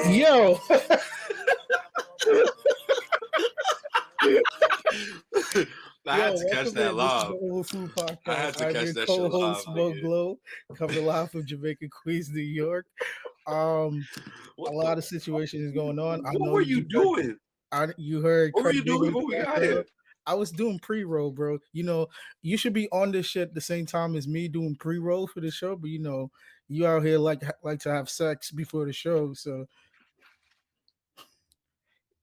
Yo, I had to catch welcome that in. This is live. the Old Food I Podcast. had to I'm catch your that shit live, co-host, Mo nigga. Glow, coming live from Jamaica, Queens, New York. A lot of situations going on. I What know were you doing? you heard What were Craig you Big doing in before we the got background. here? I was doing pre-roll, bro. You know, you should be on this shit at the same time as me doing pre-roll for the show, but you out here like to have sex before the show, so.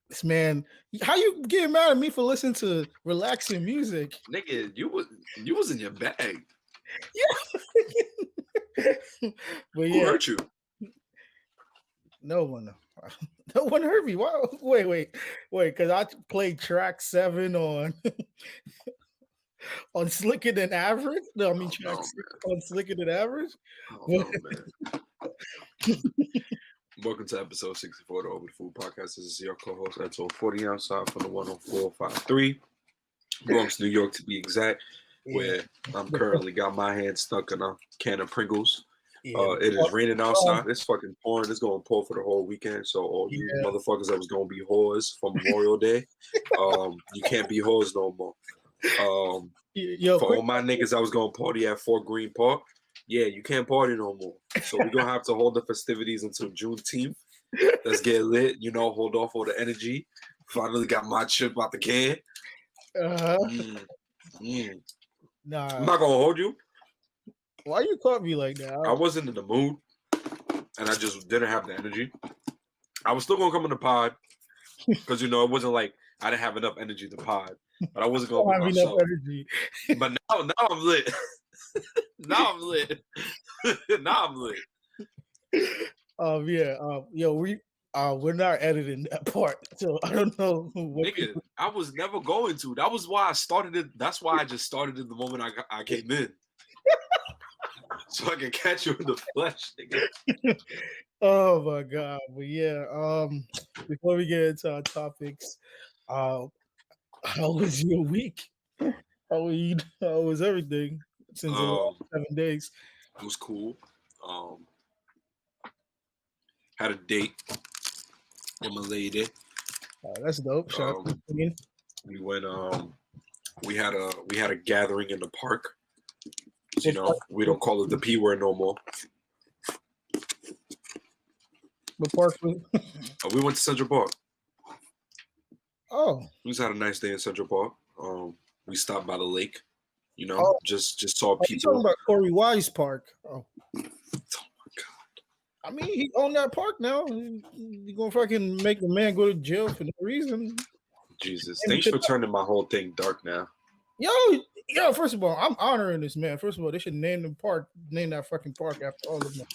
This man, how you getting mad at me for listening to relaxing music? Nigga, you was in your bag. But Who yeah, hurt you? no one hurt me. Why? Wait, because I played track 7 on on Slicker Than Average. No, I mean track 6 on Slicker Than Average. Oh no, man. Welcome to episode 64 of the Over the Food Podcast. This is your co-host, Edsel, 40 outside from the 10453, Bronx, New York to be exact, where I'm currently got my hand stuck in a can of Pringles. It is raining outside. It's fucking pouring. It's going to pour for the whole weekend. So all you motherfuckers that was going to be whores for Memorial Day, you can't be whores no more. For all my niggas that was going to party at Fort Greene Park, yeah, you can't party no more. So we're going to have to hold the festivities until Juneteenth. Let's get lit, hold off all the energy. Finally got my chip out the can. Nah. I'm not going to hold you. Why you caught me like that? I wasn't in the mood, and I just didn't have the energy. I was still going to come in the pod because, it wasn't like I didn't have enough energy to pod. But I wasn't going to have enough energy. But now I'm lit. Now I'm lit. Now I'm lit. We're not editing that part, so I don't know. Nigga, I was never going to. That was why I started it. That's why I just started it the moment I came in, so I can catch you in the flesh, nigga. Oh my god! But yeah, before we get into our topics, how was your week? How was everything since the last 7 days? It was cool. Had a date with my lady. That's dope. We went. We had a gathering in the park. We don't call it the P word no more. What park? We went to Central Park. Oh, we just had a nice day in Central Park. We stopped by the lake. Just saw people. You talking about Corey Wise Park? Oh my god! I mean, he owned that park now. You gonna fucking make the man go to jail for no reason? Jesus! Thanks for turning my whole thing dark now. Yo! First of all, I'm honoring this man. First of all, they should name that fucking park after all of them.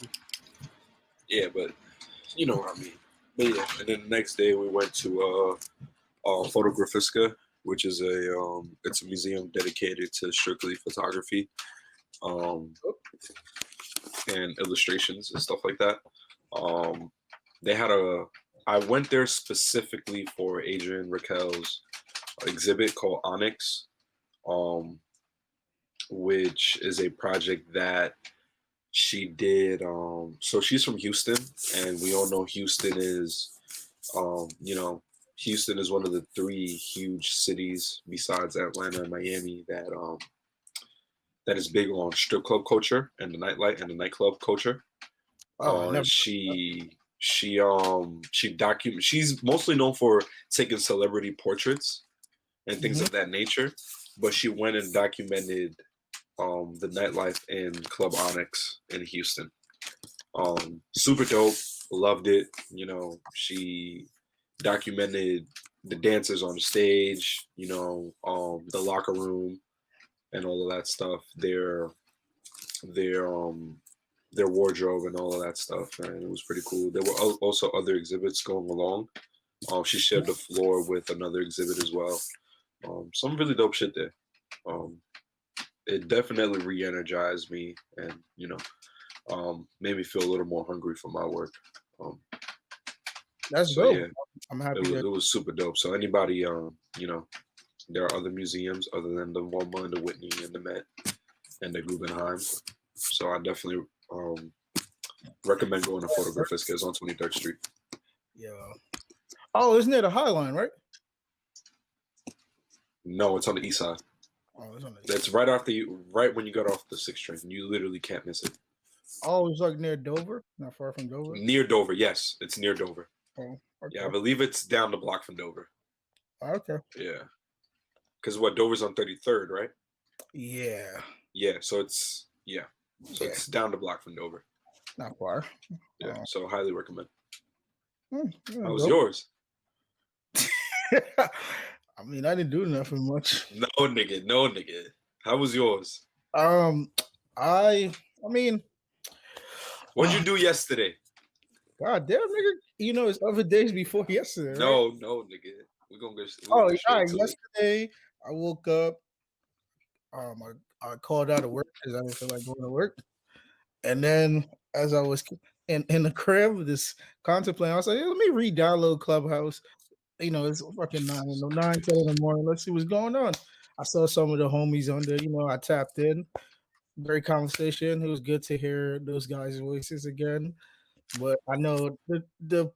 Yeah, but you know what I mean. But yeah, and then the next day we went to Photographiska, which is it's a museum dedicated to strictly photography, and illustrations and stuff like that. I went there specifically for Adrienne Raquel's exhibit called Onyx, which is a project that she did. So she's from Houston, and we all know Houston is, Houston is one of the 3 huge cities besides Atlanta and Miami that is big on strip club culture and the nightlife and the nightclub culture. She's mostly known for taking celebrity portraits and things of that nature, but she went and documented the nightlife in Club Onyx in Houston. Super dope, loved it. She documented the dancers on the stage, the locker room and all of that stuff, their wardrobe and all of that stuff, and it was pretty cool. There were also other exhibits going along. She shared the floor with another exhibit as well. Some really dope shit there. It definitely re-energized me and, made me feel a little more hungry for my work. That's dope. Yeah, I'm happy. It was super dope. So anybody, there are other museums other than the MoMA and the Whitney and the Met and the Guggenheim. So I definitely recommend going to Photographiska. It's on 23rd Street. Yeah. Oh, isn't it a High Line, right? No, it's on the east side. Oh, it's on the. That's right after right when you got off the 6th train. You literally can't miss it. Oh, it's like near Dover, not far from Dover. Near Dover, yes, it's near Dover. Oh, okay. Yeah, I believe it's down the block from Dover. Okay. Yeah, because Dover's on 33rd, right? Yeah. Yeah, so it's it's down the block from Dover. Not far. Yeah, so highly recommend. Yeah, How was yours? I mean, I didn't do nothing much. No nigga. How was yours? I mean, What'd you do yesterday? God damn, nigga. You know, it's other days before yesterday, right? No, nigga. We're gonna go straight All right. to Yesterday, I woke up. I called out of work because I didn't feel like going to work. And then as I was in the crib, just contemplating, I was like, hey, let me re-download Clubhouse. You know, it's fucking 10 in the morning. Let's see what's going on. I saw some of the homies on there. You know, I tapped in. Great conversation. It was good to hear those guys' voices again. But I know the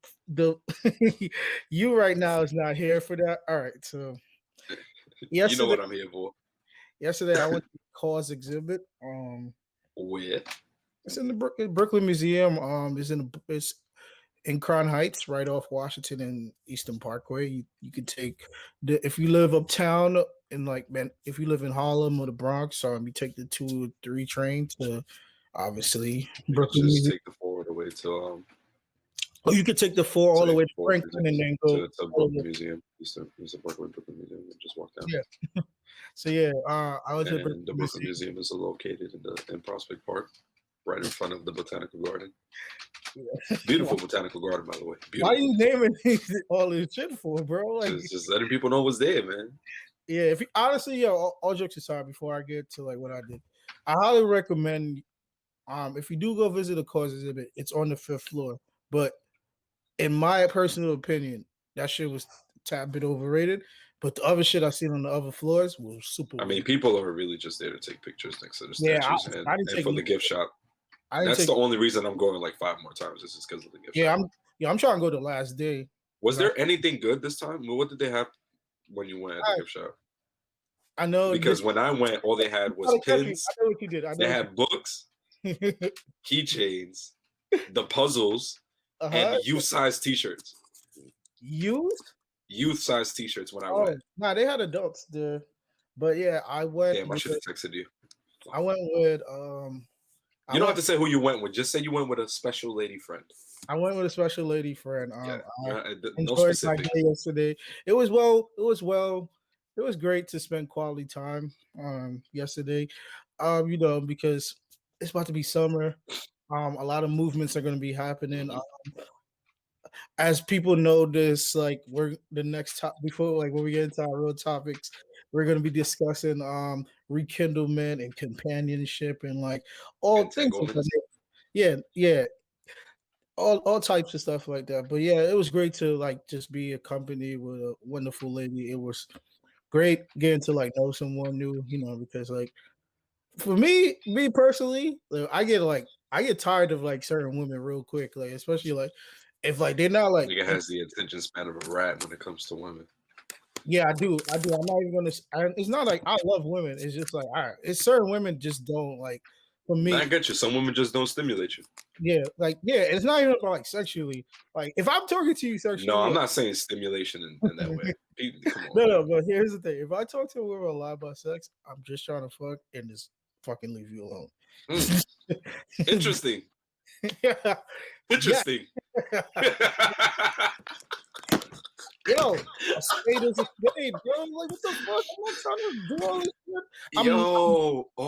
you right now is not here for that. All right, so you know what I'm here for. Yesterday I went to Cause exhibit. Where? It's in the Brooklyn Museum. It's in Crown Heights, right off Washington and Eastern Parkway. You could take if you live uptown if you live in Harlem or the Bronx, you take the 2 or 3 train to obviously Brooklyn Just Museum. take the 4 all the way to Or you could take the 4 all the way to Franklin and then go to Brooklyn Museum. Brooklyn Museum, and just walk down. Yeah. So yeah, I was at the Brooklyn Museum is located in Prospect Park, right in front of the Botanical Garden. Yeah. Beautiful botanical garden, by the way. Beautiful. Why are you naming all this shit for, bro? Like, just letting people know what's there, man. Yeah, if you, honestly, all jokes aside, before I get to like what I did, I highly recommend. If you do go visit a Cause exhibit, it's on the 5th floor. But in my personal opinion, that shit was a tad bit overrated. But the other shit I seen on the other floors was super. I mean, people are really just there to take pictures next to the statues and for the gift shop. That's the only reason I'm going like 5 more times. This is because of the gift shop. I'm trying to go the last day. Was there anything good this time? What did they have when you went at the gift shop? I know because when I went, all they had was pins. I know what you did. They had books, keychains, the puzzles, and youth-size T-shirts. Youth-size T-shirts when I went. Nah, they had adults there, but yeah, I went. Damn, I should have texted you. I went with you don't have to say who you went with. Just say you went with a special lady friend. I went with a special lady friend. No specific. My day yesterday. It was great to spend quality time yesterday. You know, because it's about to be summer. A lot of movements are going to be happening. As people know this, like we're the next top before like when we get into our real topics, we're going to be discussing rekindlement and companionship and like all things like that. Yeah. All types of stuff like that. But yeah, it was great to like just be accompanied with a wonderful lady. It was great getting to like know someone new, you know, because like for me personally, I get tired of like certain women real quick, like especially like if like they're not like nigga has the attention span of a rat when it comes to women. Yeah, I do. I'm not even gonna. It's not like I love women. It's just like it's certain women just don't like. For me, I get you. Some women just don't stimulate you. Yeah, it's not even about like sexually. Like if I'm talking to you sexually, no, I'm not saying stimulation in that way. Come on. No, but here's the thing: if I talk to a woman a lot about sex, I'm just trying to fuck and just fucking leave you alone. Interesting. Interesting. Yo, a spade is a spade, bro. Like what the fuck? I'm not trying to do all this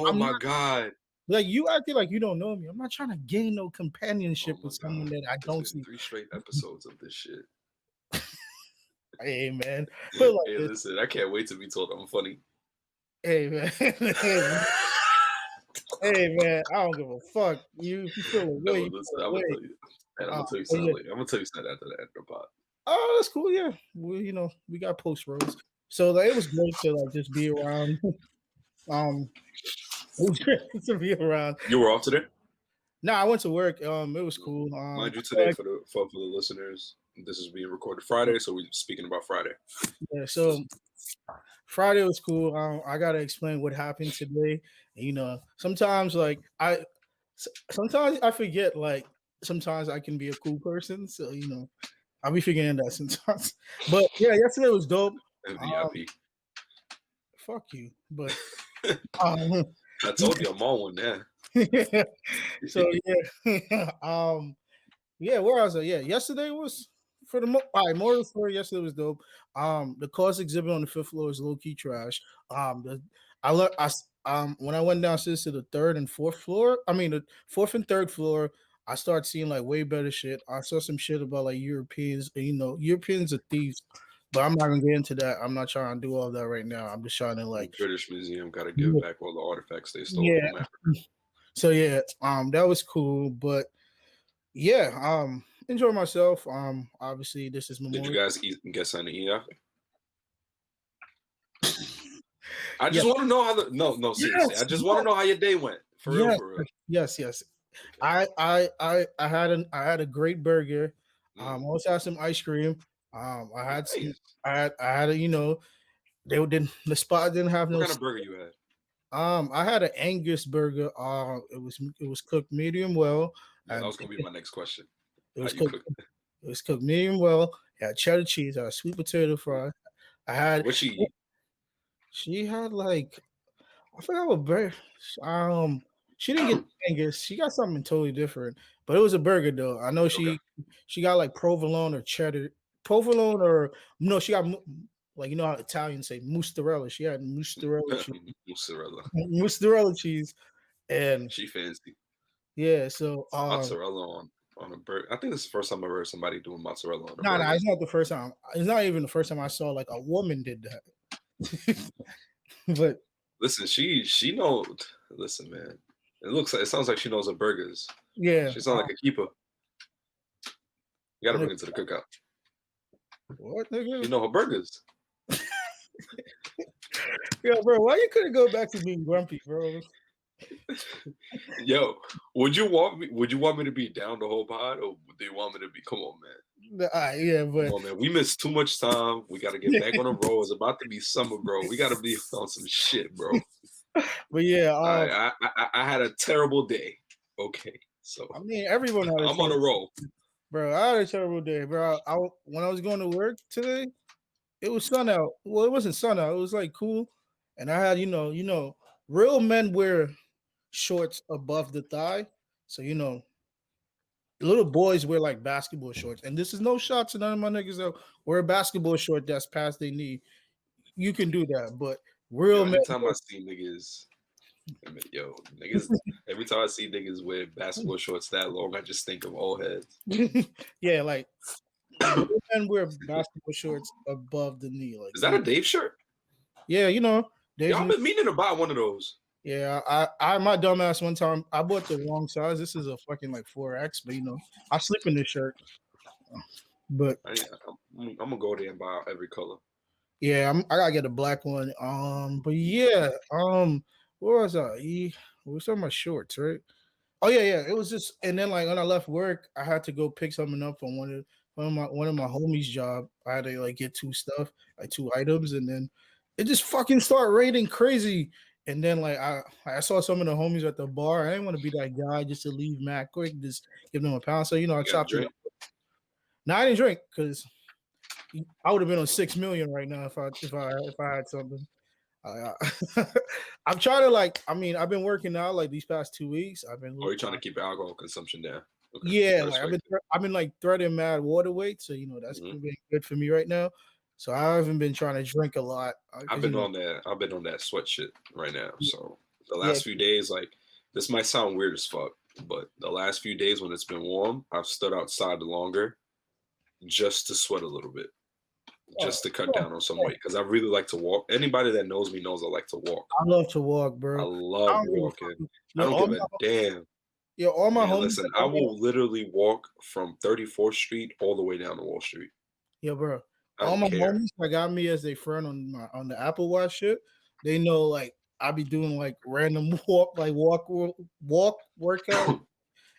shit. My god. Like you acting like you don't know me. I'm not trying to gain no companionship with someone that I don't see. 3 straight episodes of this shit. Hey man. Hey, listen, I can't wait to be told I'm funny. Hey man. Hey man, I don't give a fuck. You feel away. I'm gonna tell you. I'm gonna tell you something later. I'm gonna tell you something after the end of the pod. Oh, that's cool. Yeah, we got post rows, so like, it was great to like just be around. It was great to be around. You were off today? No, I went to work. It was cool. Mind you, today for the listeners, This is being recorded Friday, so we're speaking about Friday. Yeah, so Friday was cool. I gotta explain what happened today. Sometimes sometimes I forget. Like sometimes I can be a cool person, so I'll be forgetting that sometimes. But yeah, yesterday was dope. VIP. Fuck you, but um, I told you I'm on one now. so yeah, yeah, where was I? Yeah, yesterday was for the all right, moral story. Yesterday was dope. The course exhibit on the fifth floor is low key trash. I learned when I went downstairs to the third and fourth floor. I mean the fourth and third floor. I started seeing like way better shit. I saw some shit about like Europeans. Europeans are thieves, but I'm not gonna get into that. I'm not trying to do all that right now. I'm just trying to The like, British Museum got to give yeah, back all the artifacts they stole yeah. from Africa. So yeah, that was cool, but yeah, enjoy myself. Obviously this is Did you Memorial. guys get something to eat after? I Yeah. just want to know how no seriously. Yes. I just want to know how your day went. For real, Yes. for real. Yes. Yes. Okay. I had a great burger. Mm. Also had some ice cream. I had some. Nice. I had a they didn't the spot didn't have What no. kind of burger you had? I had an Angus burger. It was cooked medium well, Yeah, that and was gonna be my next question. it How was you cooked. cook? It was cooked medium well. It had cheddar cheese. I had sweet potato fry. I had. What she eat? She had like I forgot what burger. She didn't get Angus. She got something totally different, but it was a burger though. I know Okay. she got like provolone or cheddar, provolone or no. She got like how Italians say mozzarella. She had mozzarella cheese, Mozzarella. mozzarella cheese, and She fancy. yeah. So Mozzarella on a burger. I think this is the first time I ever heard somebody doing mozzarella on a no, burger. it's not the first time. It's not even the first time I saw like a woman did that. But Listen, she know. Listen, man. It sounds like she knows her burgers. yeah, She sounds like a keeper. You gotta bring it to the cookout. what nigga? You know her burgers. Yeah, bro. Why you couldn't go back to being grumpy, bro? Yo, would you want me to be down the whole pod, or do you want me to be? Come on, man. Yeah, but Come on, man. We missed too much time. We got to get back on the road. It's about to be summer, bro. We got to be on some shit, bro. but yeah, I had a terrible day. Okay, so I mean, everyone had I'm on a roll. Bro, I had a terrible day, bro. When I was going to work today, it was sun out. Well, it wasn't sun out. It was like cool, and I had real men wear shorts above the thigh, so little boys wear like basketball shorts, and this is no shot to none of my niggas that wear a basketball short that's past their knee. You can do that, but real men. Anytime I see niggas, every time I see niggas wear basketball shorts that long, I just think of old heads. Yeah, like real men wear basketball shorts above the knee. Like, is that a Dave shirt? Yeah, Dave's. I've been meaning to buy one of those. Yeah, I my dumbass one time I bought the wrong size. This is a fucking like 4X, but I sleep in this shirt. But I'm gonna go there and buy every color. Yeah, I gotta get a black one. But yeah, where was I? We were talking about shorts, right? Oh yeah. It was just, and then like when I left work, I had to go pick something up from one of my homies' job. I had to like get two items, and then it just fucking started raining crazy. And then like I saw some of the homies at the bar. I didn't want to be that guy just to leave mad quick, just give them a pound. So I chopped it up. No, I didn't drink because I would have been on 6 million right now if I had something. I'm trying to I've been working out like these past 2 weeks. I've been. Or you're trying to keep your alcohol consumption down. Okay. Yeah, I've been like threading mad water weight, so that's been good for me right now. So I haven't been trying to drink a lot. I've been on that sweat shit right now. So the last few days, like this might sound weird as fuck, but the last few days when it's been warm, I've stood outside longer just to sweat a little bit. Just to cut down on some weight, because I really like to walk. Anybody that knows me knows I like to walk. I love to walk, bro. I love walking. I don't give a damn. Yeah, all my homies. Listen, I will literally walk from 34th Street all the way down to Wall Street. Yeah, bro. All my homies that got me as their friend on the Apple Watch shit, they know like I be doing like random walk workout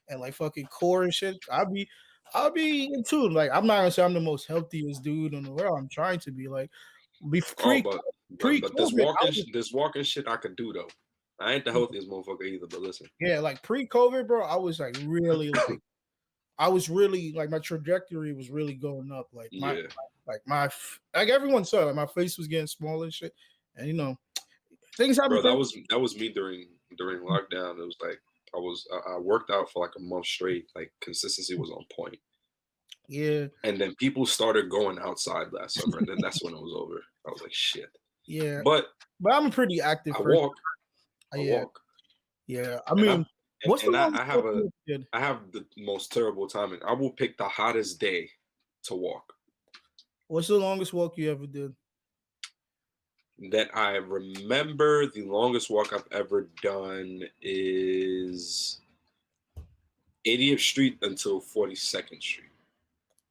and like fucking core and shit. I'll be in tune. Like I'm not gonna say I'm the most healthiest dude in the world. I'm trying to be like Oh, pre but this COVID. walking shit I could do though. I ain't the healthiest motherfucker either, but listen. Yeah, like pre-COVID, bro. I was like really like I was really like my trajectory was really going up. Like Yeah, like everyone saw like my face was getting smaller and shit. And things haven't bro, been. that was me during lockdown. It was like I worked out for like a month straight. Like consistency was on point. Yeah, And then people started going outside last summer, and then that's when it was over. I was like, shit. yeah. But But I'm a pretty active I person. walk, I Yeah, walk, yeah. I and mean, what's the longest I have walk you ever did? I have the most terrible timing. I will pick the hottest day to walk. What's the longest walk you ever did? That I remember, the longest walk I've ever done is 80th Street until 42nd Street.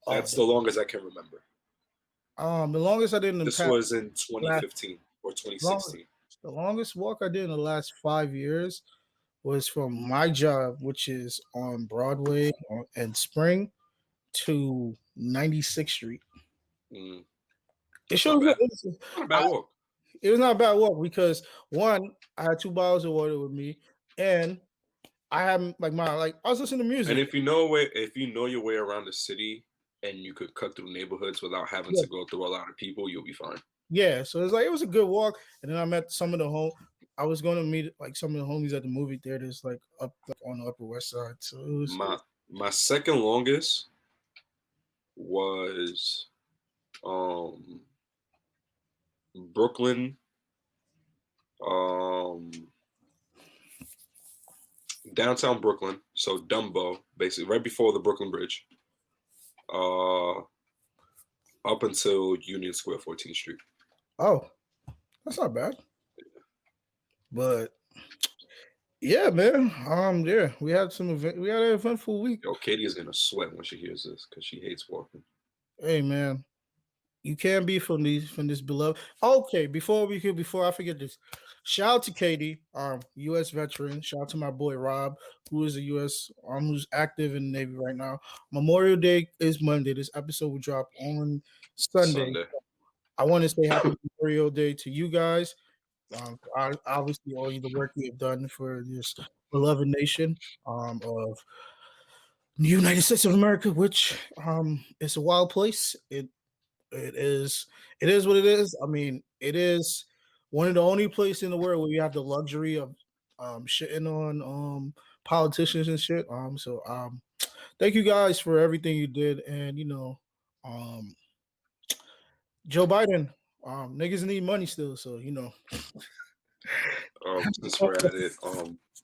Oh, That's the longest I can remember. the longest I did in the This past was in last 2015 or long, 2016. the longest walk I did in the last 5 years was from my job, which is on Broadway and Spring, to 96th Street. Mm, It that's not shows bad. it, Not a bad walk. it was not a bad walk because one, I had 2 bottles of water with me, and I had I was listening to And music. if you know your way around the city and you could cut through neighborhoods without having Yeah, to go through a lot of people, you'll be fine. yeah. So it was a good walk, and then I met some of the home. I was going to meet like some of the homies at the movie theaters, like up like on the Upper West Side. So it was My second longest was Brooklyn, um downtown Brooklyn, so Dumbo, basically right before the Brooklyn Bridge, uh up until Union Square, 14th Street. oh, that's not bad. But yeah, man. Yeah, we had an eventful week. Yo, Katie is gonna sweat when she hears this because she hates walking. Hey, man, you can't be from this beloved. Okay, before I forget this, shout out to Katie, U.S. veteran. Shout out to my boy Rob, who is a U.S. who's active in the Navy right now. Memorial Day is Monday. This episode will drop on Sunday. Sunday. I want to say Happy Memorial Day to you guys. Obviously, all the work you have done for this beloved nation of the United States of America, which is a wild place. It is what it is. I mean, it is one of the only places in the world where you have the luxury of shitting on politicians and shit. Thank you guys for everything you did, and um, Joe Biden, niggas need money still, so Since we're at it,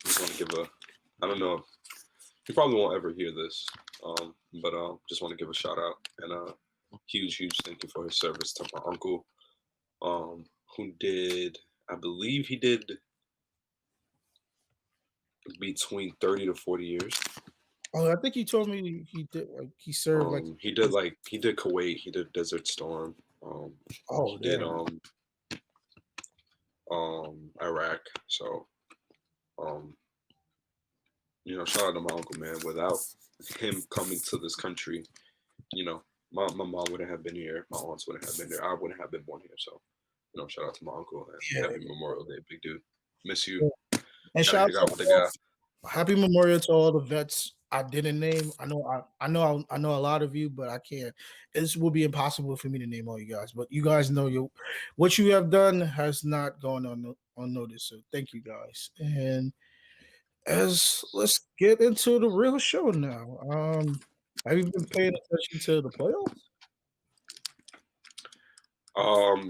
just want to give a, I don't know, you probably won't ever hear this, but just want to give a shout out and a huge thank you for his service to my uncle, who did, I believe he did between 30 to 40 years. Oh, I think he told me he did. Like he served He did Kuwait, he did Desert Storm, he did damn. Iraq. So shout out to my uncle, man. Without him coming to this country, my mom wouldn't have been here, my aunts wouldn't have been there, I wouldn't have been born here. So shout out to my uncle and happy Memorial Day, big dude. Miss you. And shout out with the guy. Happy Memorial to all the vets I didn't name. I know a lot of you, but I can't. This will be impossible for me to name all you guys. But you guys know what you have done has not gone unnoticed. So thank you guys. And let's get into the real show now. Have you been paying attention to the playoffs?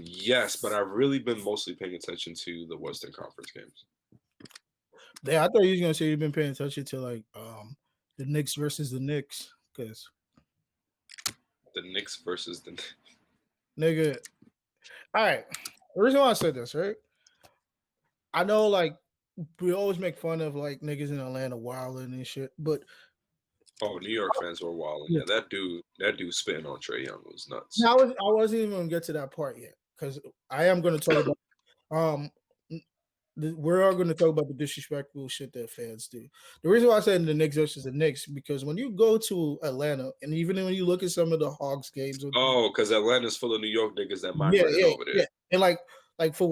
Yes, but I've really been mostly paying attention to the Western Conference games. Yeah, I thought you was gonna say you've been paying attention to the Knicks versus the Knicks, because the Knicks versus the nigga. All right, the reason why I said this, right? I know we always make fun of niggas in Atlanta wilding and shit, but New York fans were wilding. Yeah, that dude spitting on Trae Young was nuts. I wasn't even gonna get to that part yet because I am gonna talk about we're all going to talk about the disrespectful shit that fans do. The reason why I said the Knicks versus the Knicks, because when you go to Atlanta, and even when you look at some of the Hawks games, Oh, because Atlanta's full of New York niggas that migrated over there. yeah, and like for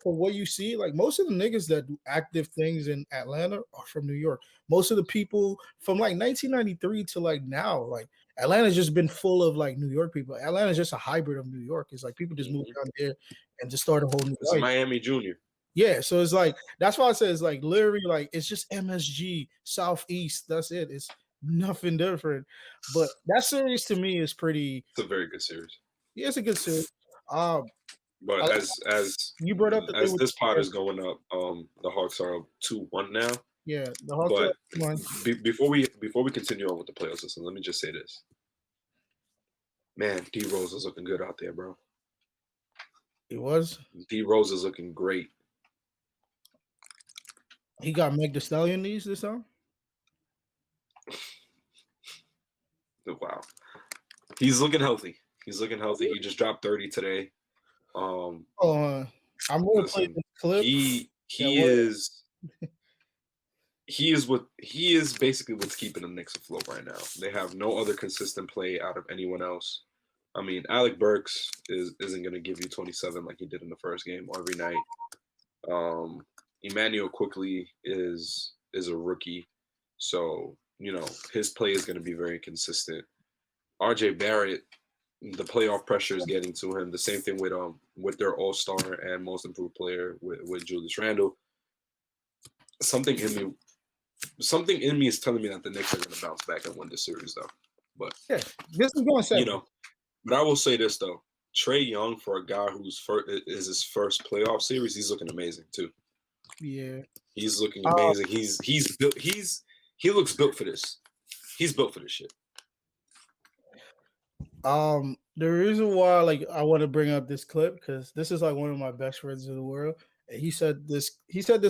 what you see, like most of the niggas that do active things in Atlanta are from New York. Most of the people from like 1993 to like now, like Atlanta's just been full of like New York people. Atlanta's just a hybrid of New York. It's like people just moved down there and just start a whole new It's life. Miami Junior. Yeah, so it's like that's why I say it's like literally like it's just MSG Southeast. That's it. It's nothing different. But that series to me is pretty. It's a very good series. Yeah, it's a good series. But as you brought up the thing with this pod is going up, the Hawks are up 2-1 now. Yeah, the Hawks are up 2-1. Before we continue on with the playoffs, listen, let me just say this. Man, D Rose is looking good out there, bro. He was. D Rose is looking great. He got Meg Thee Stallion knees this time. Wow, he's looking healthy. He's looking healthy. He just dropped 30 today. I'm gonna play this clip. He is basically what's keeping the Knicks afloat right now. They have no other consistent play out of anyone else. I mean, Alec Burks isn't going to give you 27 like he did in the first game every night. Emmanuel Quickly is a rookie, so his play is going to be very consistent. RJ Barrett, the playoff pressure is getting to him. The same thing with their all-star and most improved player with Julius Randle. Something in me is telling me that the Knicks are going to bounce back and win this series, though. But yeah, this is going to say But I will say this though: Trae Young, for a guy who's is his first playoff series, he's looking amazing too. Yeah, he's looking amazing. He's built. He looks built for this. He's built for this shit. The reason why I want to bring up this clip because this is like one of my best friends in the world. And he said this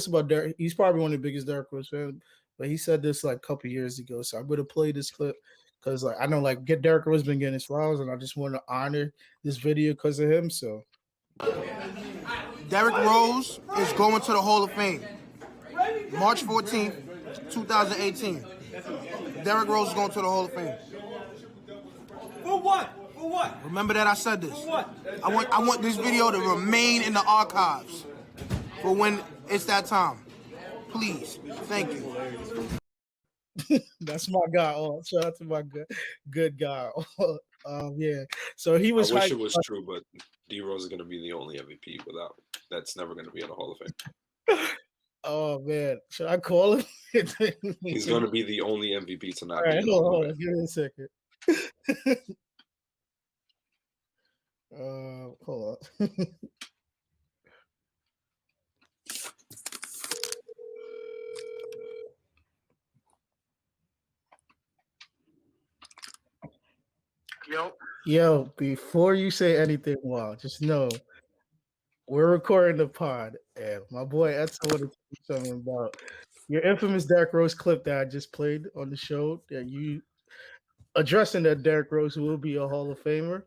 about Derrick. He's probably one of the biggest Derrick Rose fans, but he said this like a couple years ago. So I'm gonna play this clip because I know Derrick Rose been getting his flowers, and I just want to honor this video because of him. So Derrick Rose is going to the Hall of Fame. March 14th, 2018. Derrick Rose is going to the Hall of Fame. For what? For what? Remember that I said this. For what? I want this video to remain in the archives for when it's that time. Please. Thank you. That's my guy. Shout out to my good guy. Yeah. So he was. I wish it was true, but D Rose is going to be the only MVP that's never going to be in the Hall of Fame. Oh man, should I call him? He's going to be the only MVP tonight. All right, hold on. Give me a second. Hold on. Yo, before you say anything, just know we're recording the pod, and my boy Edsel wanted to do something about your infamous Derrick Rose clip that I just played on the show. That you addressing that Derrick Rose will be a Hall of Famer.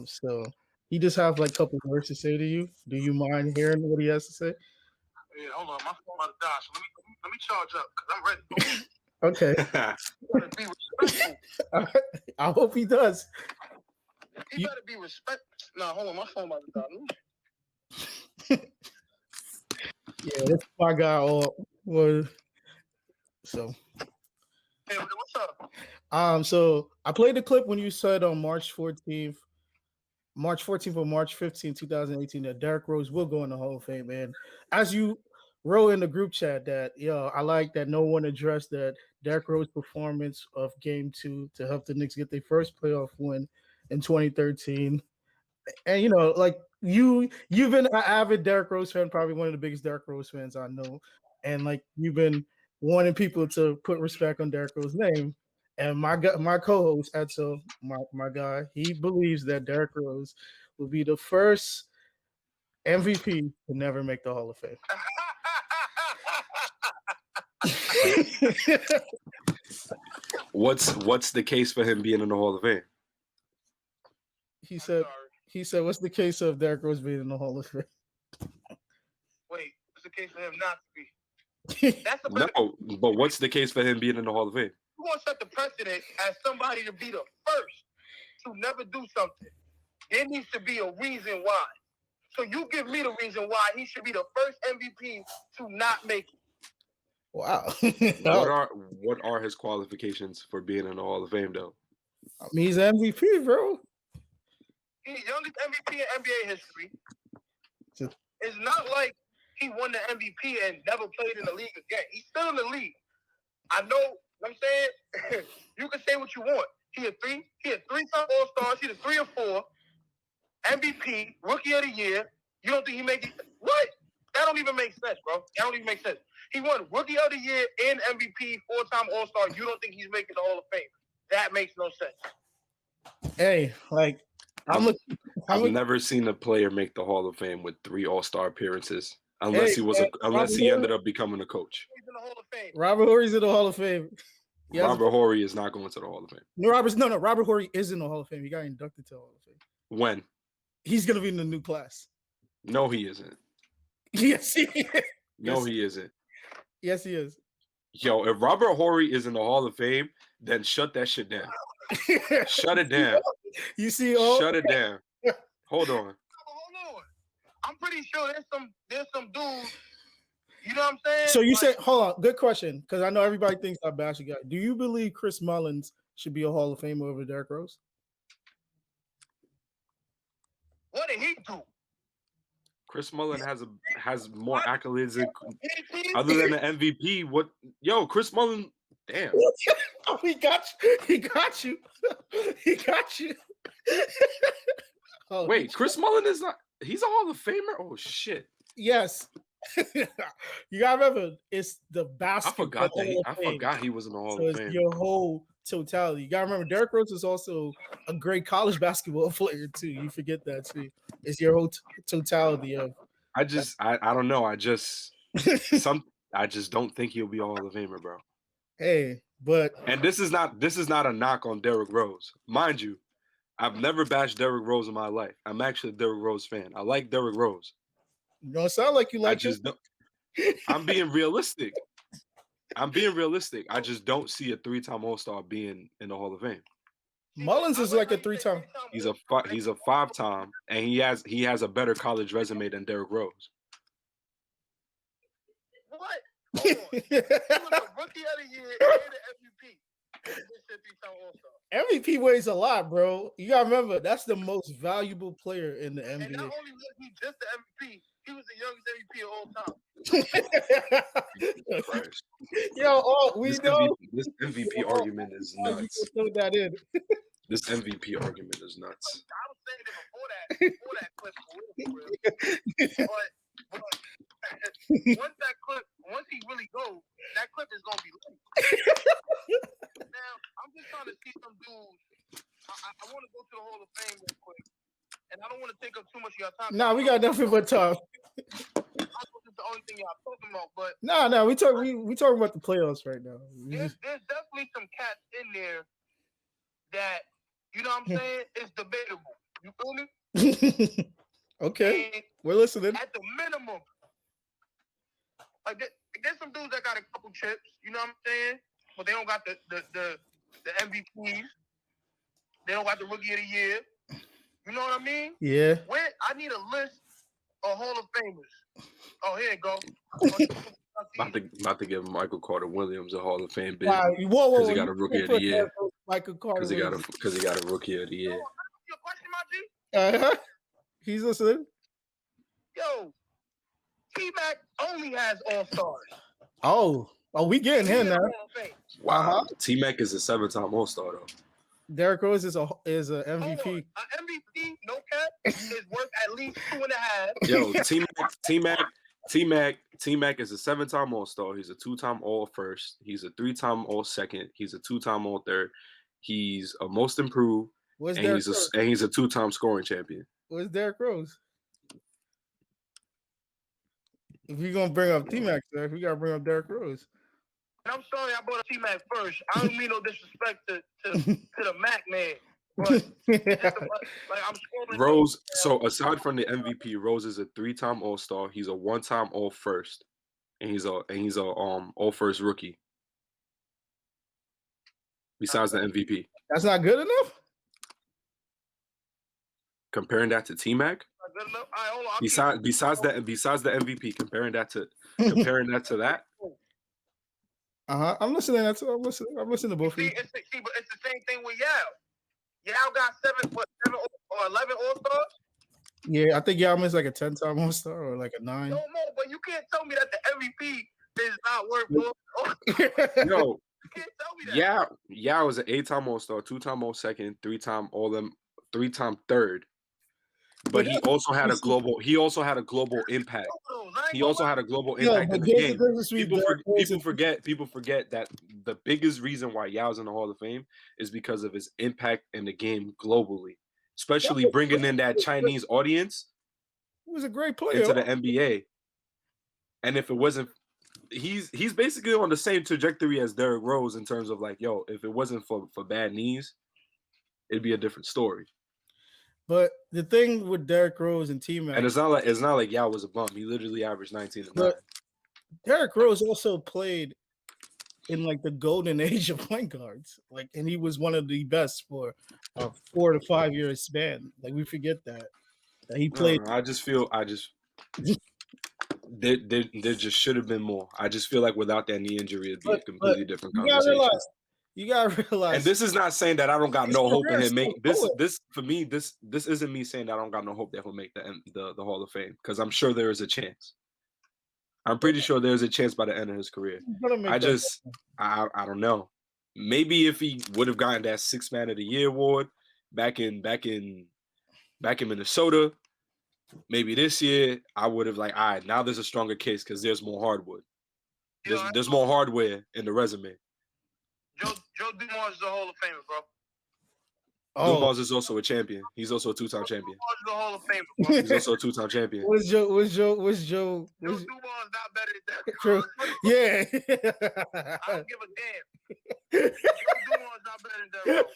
So he just have a couple words to say to you. Do you mind hearing what he has to say? Yeah, hold on, my phone about to die, so let me charge up because I'm ready. Okay. Be respectful. I hope he does. He better be respectful. Nah, hold on, my phone about to die. Yeah, that's my guy. So. Hey, what's up? So I played the clip when you said on March 14th or March 15th, 2018, that Derrick Rose will go in the Hall of Fame. And as you wrote in the group chat that, I like that no one addressed that Derrick Rose performance of Game 2 to help the Knicks get their first playoff win in 2013. And, you've been an avid Derrick Rose fan, probably one of the biggest Derrick Rose fans I know. And, you've been wanting people to put respect on Derrick Rose's name. And my co-host, Edsel, my guy, he believes that Derrick Rose will be the first MVP to never make the Hall of Fame. What's the case for him being in the Hall of Fame? He said, what's the case of Derrick Rose being in the Hall of Fame? Wait, what's the case for him not to be. That's the No, but what's the case for him being in the Hall of Fame? You want to set the precedent as somebody to be the first to never do something. There needs to be a reason why. So you give me the reason why he should be the first MVP to not make it. Wow. What are his qualifications for being in the Hall of Fame, though? I mean, he's MVP, bro. He's the youngest MVP in NBA history. Just- It's not like he won the MVP and never played in the league again. He's still in the league. I know what I'm saying. You can say what you want. He had three-time All-Stars. He's a 3 or 4 MVP, Rookie of the Year. You don't think he made it? What? That don't even make sense, bro. That don't even make sense. He won Rookie of the Year and MVP, 4-time All-Star. You don't think he's making the Hall of Fame? That makes no sense. Hey, like I've never seen a player make the Hall of Fame with 3 All-Star appearances, unless he ended up becoming a coach. He's in the Hall of Fame. Robert Horry's in the Hall of Fame. Robert Horry is not going to the Hall of Fame. No, Robert Horry is in the Hall of Fame. He got inducted to the Hall of Fame. When? He's gonna be in the new class. No, he isn't. Yes, he is. No, he isn't. Yes, he is. Yo, if Robert Horry is in the Hall of Fame, then shut that shit down. Shut it down. You see, shut it down. Hold on. Hold on. I'm pretty sure there's some dudes. You know what I'm saying? So you said, hold on, good question, because I know everybody thinks I bash a guy. Do you believe Chris Mullins should be a Hall of Famer over Derrick Rose? What did he do? Chris Mullin has more accolades other than the MVP. What? Yo, Chris Mullin. Damn. Oh, he got you. He got you. He got you. Oh, wait, Chris Mullin is not. He's a Hall of Famer. Oh shit. Yes. You gotta remember, it's the basketball. I forgot he was in the Hall so of Fame. It's your whole totality. You gotta remember, Derrick Rose is also a great college basketball player too. You forget that too. It's your whole totality of. I don't know. I just don't think he'll be a Hall of Famer, bro. Hey, but this is not a knock on Derrick Rose, mind you. I've never bashed Derrick Rose in my life. I'm actually a Derrick Rose fan. I like Derrick Rose. You don't sound like you like him. I'm being realistic. I just don't see a 3-time All-Star being in the Hall of Fame. Mullins is like a 3-time. He's a 5-time, and he has a better college resume than Derrick Rose. What? Hold on. He was a Rookie of the Year and the MVP. MVP weighs a lot, bro. You gotta remember, that's the most valuable player in the NBA. And not only was he just the MVP, he was the youngest MVP of all time. Yo, we know this MVP argument is nuts. Throw that in. This MVP argument is nuts. I was saying it before that clip, but once he really goes, that clip is gonna be lit. Now, I'm just trying to see some dudes. I want to go to the Hall of Fame real quick, and I don't want to take up too much of your time. Nah, we got nothing but time. This is the only thing y'all talking about, but we talking about the playoffs right now. There's definitely some cats in there that, you know what I'm saying, it's debatable. You feel me? Okay, and we're listening. At the minimum, like there's some dudes that got a couple chips, you know what I'm saying, but they don't got the MVPs. They don't got the Rookie of the Year. You know what I mean? Yeah. I need a list of Hall of Famers. Oh, here you go. About to give Michael Carter Williams a Hall of Fame bid. Whoa, because he got a Rookie of the Year. Michael Carter. Because he got a Rookie of the Year. Your question, my G? He's listening. Yo, T-Mac only has All-Stars. Oh, we getting him now. Wow. T-Mac is a 7-time All-Star though. Derrick Rose is a MVP. An MVP, no cap, is worth at least 2.5. Yo, T-Mac is a 7-time All-Star. He's a 2-time All-First. He's a 3-time All-Second. He's a 2-time All-Third. He's a Most Improved. And he's a 2-time scoring champion. Where's Derrick Rose? If you're gonna bring up T-Mac, sir, we gotta bring up Derrick Rose. And I'm sorry I brought up T-Mac first. I don't mean no disrespect to the Mac man. But I'm scrolling. Rose. So aside from the MVP, Rose is a 3-time All-Star. He's a 1-time All-First. and he's a all first rookie. Besides the MVP. That's not good enough? Comparing that to T-Mac? Not good enough. All right, hold on. Besides the MVP, comparing that to that. I'm listening. I'm listening to both of See, you. but it's the same thing with Yao. Yao got 7 or 11 All-Stars? Yeah, I think Yao like a 10-time All-Star or like a 9. No more, but you can't tell me that the MVP is not worth more. Yo, You can't tell me that. Yao is an 8-time All-Star, 2-time All-Second, 3-time All-M, 3-time third. But he also had a global impact. He also had a global impact in the game. People forget that the biggest reason why Yao's in the Hall of Fame is because of his impact in the game globally, especially bringing in that Chinese audience. He was a great player into the NBA. And if it wasn't, he's basically on the same trajectory as Derrick Rose in terms of like, yo, if it wasn't for bad knees, it'd be a different story. But the thing with Derrick Rose and T-Mac, and it's not like Yao was a bum. He literally averaged 19 and 9. Derrick Rose also played in like the golden age of point guards, and he was one of the best for a 4 to 5 year span. Like we forget that he played. I just there just should have been more. I just feel like without that knee injury, it'd be a completely different conversation. You gotta realize, and this is not saying that I don't got no hope in him make this for me. This isn't me saying that I don't got no hope that he'll make the Hall of Fame, because I'm sure there is a chance. I'm pretty sure there's a chance by the end of his career. I don't know. Maybe if he would have gotten that 6th Man of the Year award back in Minnesota, maybe this year I would have all right, now there's a stronger case because there's more hardwood. There's more hardware in the resume. Joe Dumars is a Hall of Famer, bro. Dumars is also a champion. He's also a 2-time champion. Dumars is a Hall of Famer, bro. He's also a 2-time champion. What's Joe? Joe Dumars not better than that. True. Yeah. I don't give a damn. Joe Dumars not better than that,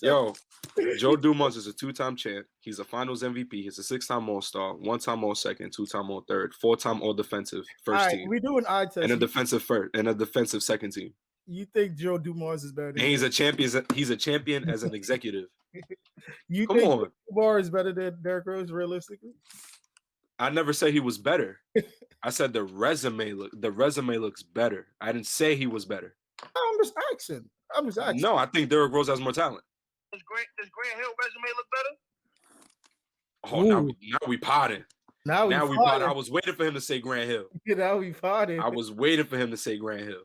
bro. Yo, Joe Dumars is a 2-time champ. He's a Finals MVP. He's a 6-time All-Star, 1-time All-Second, 2-time All-Third, 4-time All-Defensive first team. We're doing eye test. And a defensive first and a defensive second team. You think Joe Dumars is better than? And he's a champion. He's a champion as an executive. You think Joe Dumars is better than Derrick Rose, realistically? I never said he was better. I said the resume looks better. I didn't say he was better. I'm just asking. No, I think Derrick Rose has more talent. Does Grant Hill resume look better? Oh, now we potting. Now we potting. I was waiting for him to say Grant Hill. Now we potting. I was waiting for him to say Grant Hill.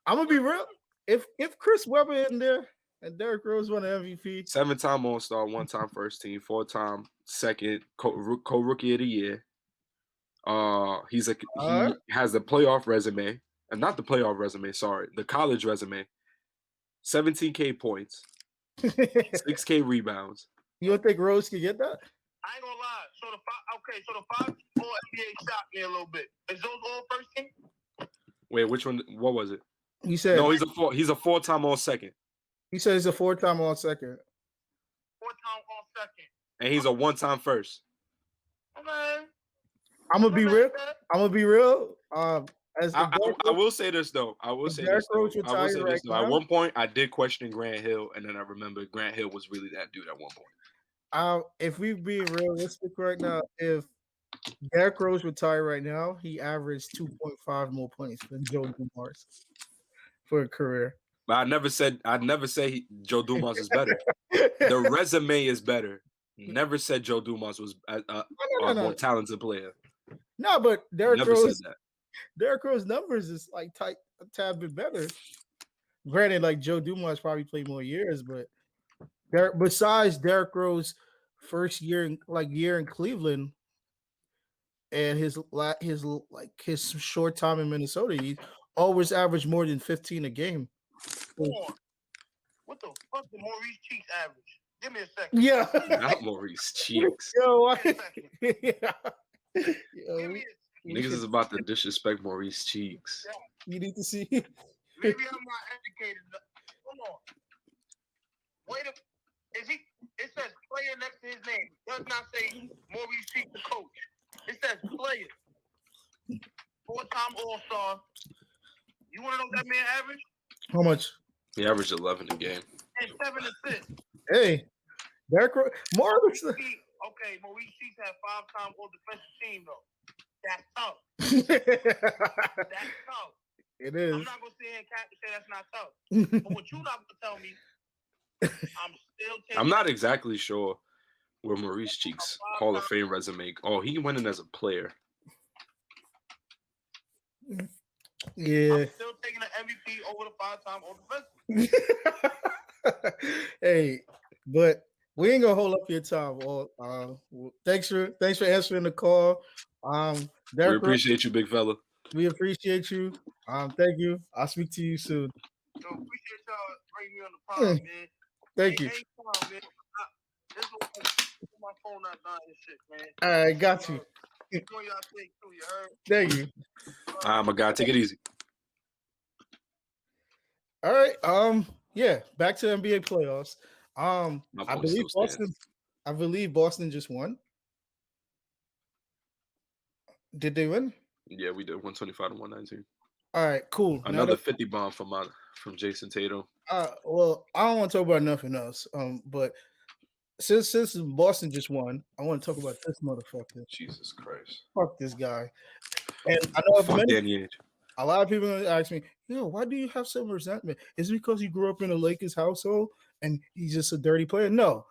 I'm gonna be real. If Chris Webber in there and Derrick Rose won an MVP, 7-time All-Star, 1-time first team, 4-time second co-rookie of the year. He has the playoff resume, and not the playoff resume. Sorry, the college resume. 17K points, 6K rebounds. You don't think Rose can get that? I ain't gonna lie. So the 5 all NBA shocked me a little bit. Is those all first team? Wait, which one? What was it? He said no. He's a 4-time All-Second. He said he's a 4-time All-Second. 4-time All-Second. And he's a 1-time first. Okay. I'm gonna be real. I will say this though. At one point, I did question Grant Hill, and then I remembered Grant Hill was really that dude at one point. If we being realistic right now, if Derrick Rose retired right now, he averaged 2.5 more points than Joe Dumars for a career. But I'd never say Joe Dumars is better. The resume is better. Never said Joe Dumars was a more talented player. No, but Derrick Rose numbers is like a tad bit better. Granted, like Joe Dumars probably played more years, but besides Derrick Rose first year in Cleveland and his short time in Minnesota, he always averaged more than 15 a game. What the fuck did Maurice Cheeks average? Give me a second. Yeah. Not Maurice Cheeks. Niggas is about to disrespect Maurice Cheeks. You need to see. Maybe I'm not educated enough. Hold on. It says player next to his name. It does not say Maurice Cheeks, the coach. It says player. 4-time 5-time All-Star. You want to know what that man average? How much? He averaged 11 a game. And 7 assists. Hey, Derek more of the Okay, Maurice Cheeks had 5-time All-Defensive Team though. That's tough. That's tough. It is. I'm not gonna sit here and say that's not tough. But what you not gonna tell me, I'm still taking. I'm not exactly sure where Maurice Cheeks' Hall of Fame resume. Oh, he went in as a player. Yeah. I'm still taking the MVP over the 5-time All-Defensive. Hey, but we ain't gonna hold up your time. Thanks for answering the call. Derek, We appreciate you, big fella. We appreciate you. Thank you. I'll speak to you soon. So appreciate y'all bringing me on the pod, man. Thank you. Anytime, man. This is my phone not dying and shit, man. All right, got you. Enjoy y'all take too, you heard? Thank you. My guy, take it easy. All right. Yeah, back to NBA playoffs. I believe Boston just won. Did they win? Yeah, we did 125 to 119. All right, cool. Another 50 bomb from Jason Tatum. Well, I don't want to talk about nothing else. But since Boston just won, I want to talk about this motherfucker. Jesus Christ. Fuck this guy. And I know Danny Ainge. A lot of people ask me, why do you have some resentment? Is it because you grew up in a Lakers household and he's just a dirty player? No.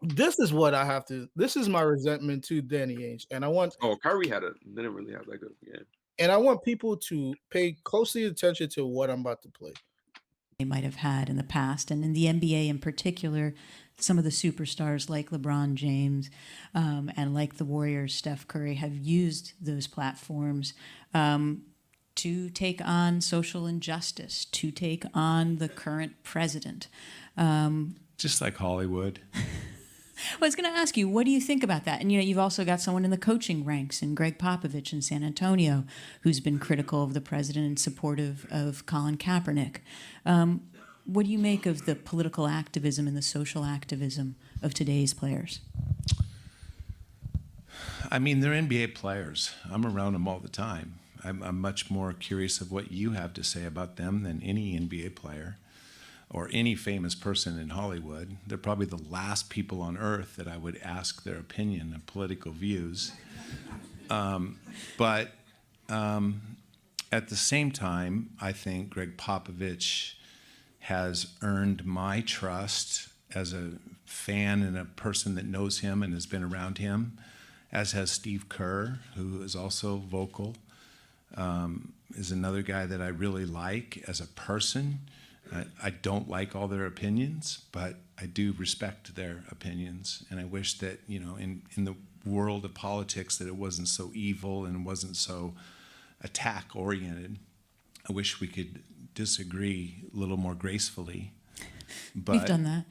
This is what I have to. This is my resentment to Danny Ainge, and I want. Oh, Kyrie didn't really have that good game. And I want people to pay closely attention to what I'm about to play. They might have had in the past, and in the NBA in particular, some of the superstars like LeBron James and like the Warriors, Steph Curry, have used those platforms to take on social injustice, to take on the current president. Just like Hollywood. I was going to ask you, what do you think about that? And, you've also got someone in the coaching ranks, in Greg Popovich in San Antonio, who's been critical of the president and supportive of Colin Kaepernick. What do you make of the political activism and the social activism of today's players? I mean, they're NBA players. I'm around them all the time. I'm much more curious of what you have to say about them than any NBA player or any famous person in Hollywood. They're probably the last people on earth that I would ask their opinion of political views. But at the same time, I think Greg Popovich has earned my trust as a fan and a person that knows him and has been around him, as has Steve Kerr, who is also vocal, is another guy that I really like as a person. I don't like all their opinions, but I do respect their opinions. And I wish that, in the world of politics, that it wasn't so evil and wasn't so attack-oriented. I wish we could disagree a little more gracefully. But, we've done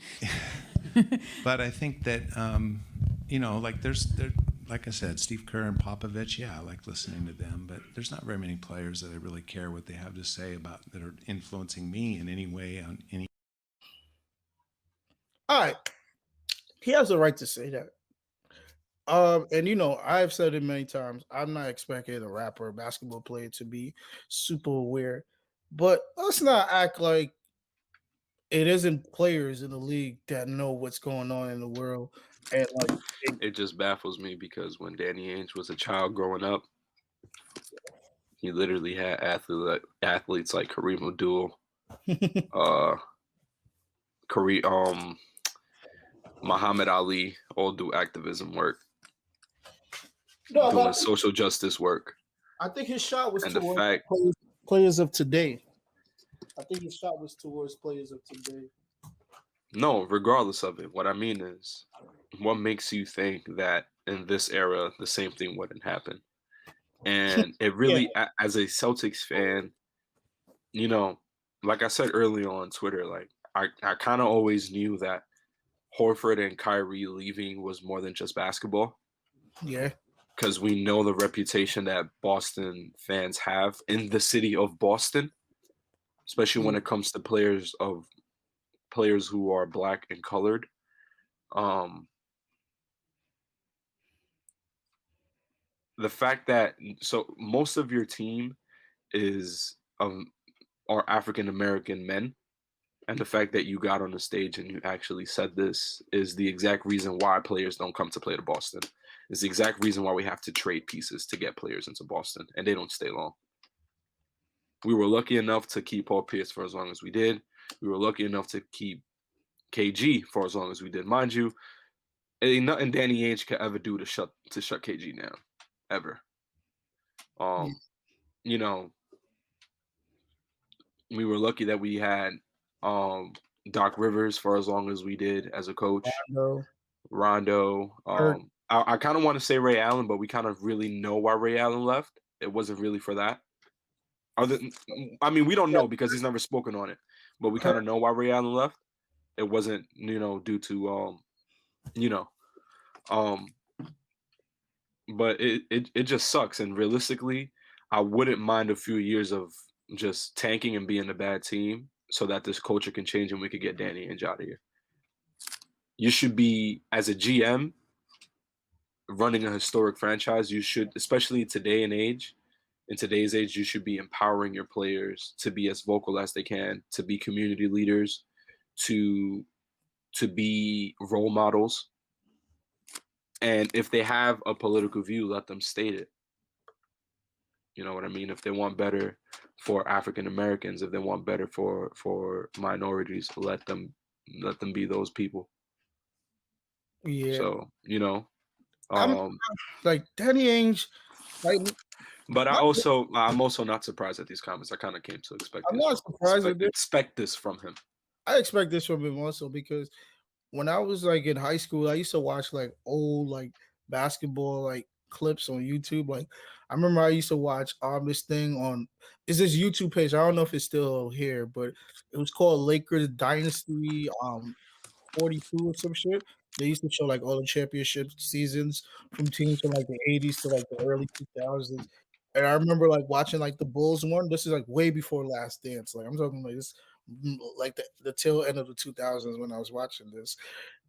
that. But I think that, like I said, Steve Kerr and Popovich, I like listening to them, but there's not very many players that I really care what they have to say about that are influencing me in any way on any. All right. He has the right to say that. And I've said it many times. I'm not expecting a rapper or basketball player to be super aware, but let's not act like it isn't players in the league that know what's going on in the world. And it just baffles me because when Danny Ainge was a child growing up, he literally had athletes like Kareem Abdul, Muhammad Ali, all do activism work, doing social justice work. I think his shot was towards players of today. I think his shot was towards players of today. No, regardless of it, what I mean is, what makes you think that in this era the same thing wouldn't happen? And it really, as a Celtics fan, like I said earlier on Twitter, like I kind of always knew that Horford and Kyrie leaving was more than just basketball. Yeah. Because we know the reputation that Boston fans have in the city of Boston, especially when it comes to players who are black and colored. the fact that so most of your team is are African American men, and the fact that you got on the stage and you actually said this is the exact reason why players don't come to play to Boston. It's the exact reason why we have to trade pieces to get players into Boston, and they don't stay long. We were lucky enough to keep Paul Pierce for as long as we did. We were lucky enough to keep KG for as long as we did. Mind you, ain't nothing Danny Ainge could ever do to shut KG down, ever. You know, we were lucky that we had Doc Rivers for as long as we did as a coach. Rondo. I kind of want to say Ray Allen, but we kind of really know why Ray Allen left. It wasn't really for that. We don't know because he's never spoken on it, but we kind of know why Ray Allen left. It wasn't, due to, but it just sucks. And realistically, I wouldn't mind a few years of just tanking and being a bad team so that this culture can change and we could get Danny Ainge out of here. You should be, as a GM, running a historic franchise. You should, especially in today's age, you should be empowering your players to be as vocal as they can, to be community leaders, to be role models. And if they have a political view, let them state it. You know what I mean? If they want better for African Americans, if they want better for minorities, let them be those people. Yeah. So, I'm like Danny Ainge, like. But I'm also not surprised at these comments. I kind of came to expect this from him. I expect this from him also because when I was like in high school, I used to watch like old like basketball like clips on YouTube. Like I remember I used to watch this thing on this YouTube page. I don't know if it's still here, but it was called Lakers Dynasty 42 or some shit. They used to show like all the championship seasons from teams from like the 80s to like the early 2000s. And I remember like watching like the Bulls one. This is like way before Last Dance. Like I'm talking like this, like the tail end of the 2000s when I was watching this.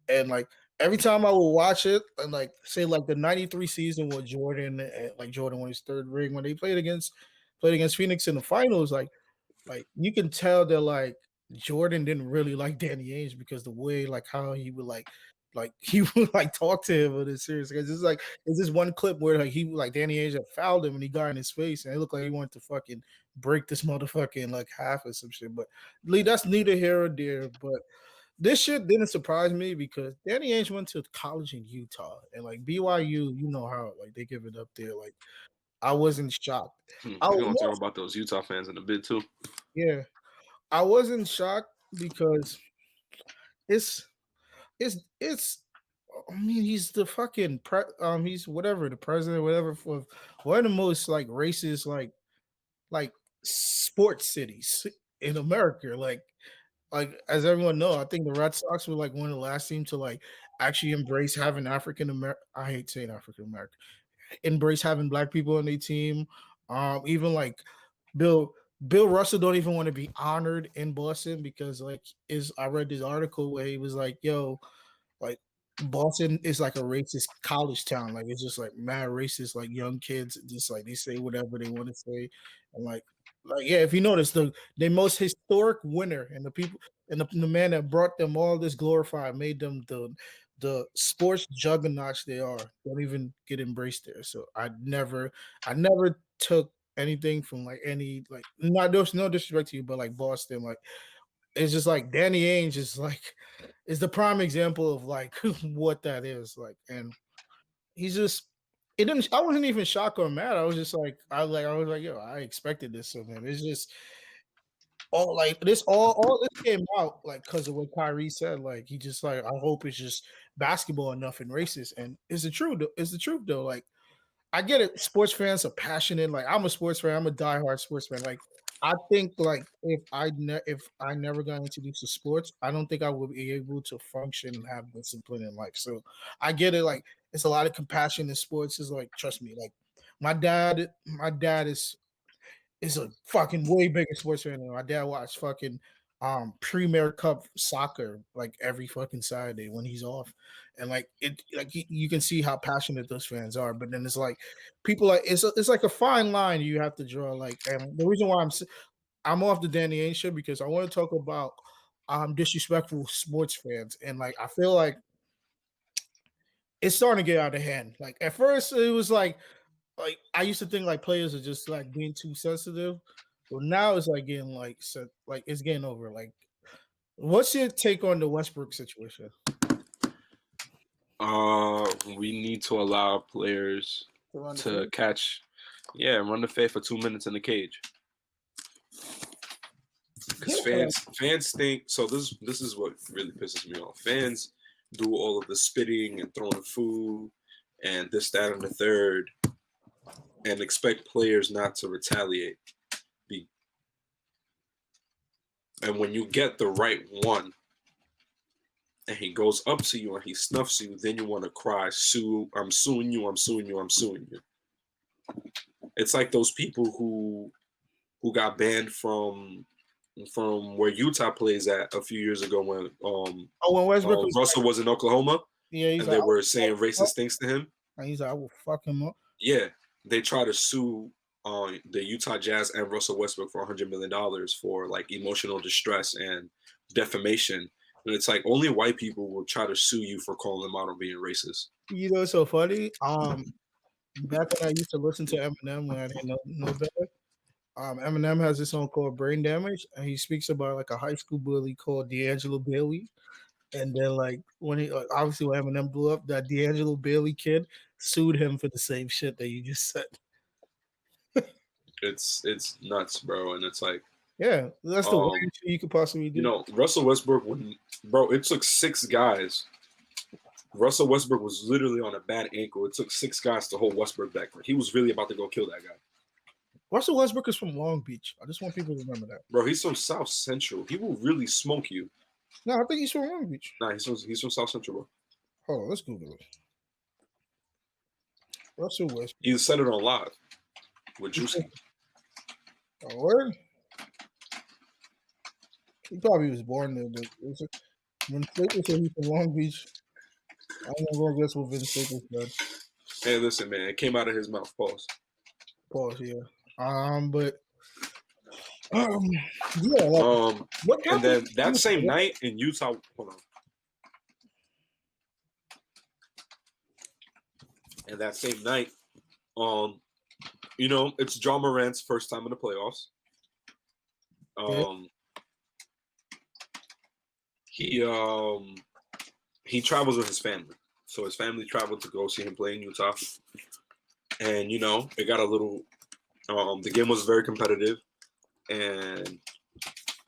And like every time I would watch it, and like say like the '93 season with Jordan, like Jordan won his third ring when they played against Phoenix in the finals, like you can tell that like Jordan didn't really like Danny Ainge because the way like how he would like he would like talk to him in this series. Because it's this one clip where like he like Danny Ainge had fouled him and he got in his face and it looked like he wanted to fucking break this motherfucking like half or some shit. But that's neither here or there. But this shit didn't surprise me because Danny Ainge went to college in Utah and like BYU, you know how like they give it up there. Like I wasn't shocked. We're gonna talk about those Utah fans in a bit too. Yeah, I wasn't shocked because it's. I mean, he's the fucking he's whatever the president, whatever for one of the most like racist like sports cities in America. Like as everyone know, I think the Red Sox were like one of the last teams to like actually embrace having African American. I hate saying African American. Embrace having black people on their team. Even like Bill Russell don't even want to be honored in Boston because like I read this article where he was like, yo, like Boston is like a racist college town. Like it's just like mad racist, like young kids just like they say whatever they want to say. And like yeah, if you notice the most historic winner and the people and the man that brought them all this glorified made them the sports juggernauts they are don't even get embraced there. So I never took anything from like any like not there's no disrespect to you, but like Boston, like it's just like Danny Ainge is the prime example of like what that is like, and he's just I wasn't even shocked or mad. I was just like I was like yo, I expected this of him. It's just all this came out like because of what Kyrie said. Like he just like I hope it's just basketball enough and racist, and it's the truth. It's the truth though. Like I get it. Sports fans are passionate. Like I'm a sports fan. I'm a diehard sports fan. Like I think like if I never got introduced to sports, I don't think I would be able to function and have discipline in life. So I get it. Like it's a lot of compassion in sports. Is like trust me. Like my dad is a fucking way bigger sports fan than my dad watched fucking Premier Cup soccer like every fucking Saturday when he's off, and like you can see how passionate those fans are. But then it's like people like it's like a fine line you have to draw. Like, and the reason why I'm off the Danny Ainge shit because I want to talk about disrespectful sports fans, and like I feel like it's starting to get out of hand. Like at first it was like I used to think like players are just like being too sensitive, but now it's like getting like it's getting over. Like, what's your take on the Westbrook situation? We need to allow players to catch, run the fade for 2 minutes in the cage. Because fans think so. This is what really pisses me off. Fans do all of the spitting and throwing food and this, that, and the third, and expect players not to retaliate. And when you get the right one, and he goes up to you and he snuffs you, then you want to cry, "Sue! I'm suing you! I'm suing you! I'm suing you!" It's like those people who got banned from where Utah plays at a few years ago when when Westbrook Russell was in Oklahoma, and they were saying racist things to him. And he's like, "I will fuck him up." Yeah, they try to sue the Utah Jazz and Russell Westbrook for $100 million for like emotional distress and defamation. And it's like only white people will try to sue you for calling them out on being racist. You know, it's so funny. Back when I used to listen to Eminem when I didn't know better, Eminem has this song called "Brain Damage," and he speaks about like a high school bully called D'Angelo Bailey. And then, like when he obviously when Eminem blew up, that D'Angelo Bailey kid sued him for the same shit that you just said. It's nuts, bro, and it's like yeah, that's the worst shit you could possibly do. You know, Russell Westbrook, it took 6 guys. Russell Westbrook was literally on a bad ankle. It took 6 guys to hold Westbrook back. He was really about to go kill that guy. Russell Westbrook is from Long Beach. I just want people to remember that. Bro, he's from South Central. He will really smoke you. No, I think he's from Long Beach. Nah, he's from South Central, bro. Hold on, let's Google it. Russell Westbrook. He said it on live with Juicy. Oh, word? He probably was born there, but when Staples said he's from Long Beach, I'm gonna guess what Vince Staples said. Hey, listen, man, it came out of his mouth. Pause. Yeah. But yeah. Like, and then that same night in Utah, hold on. And that same night, you know, it's Ja Morant's first time in the playoffs. He travels with his family. So his family traveled to go see him play in Utah. And, you know, it got a little the game was very competitive. And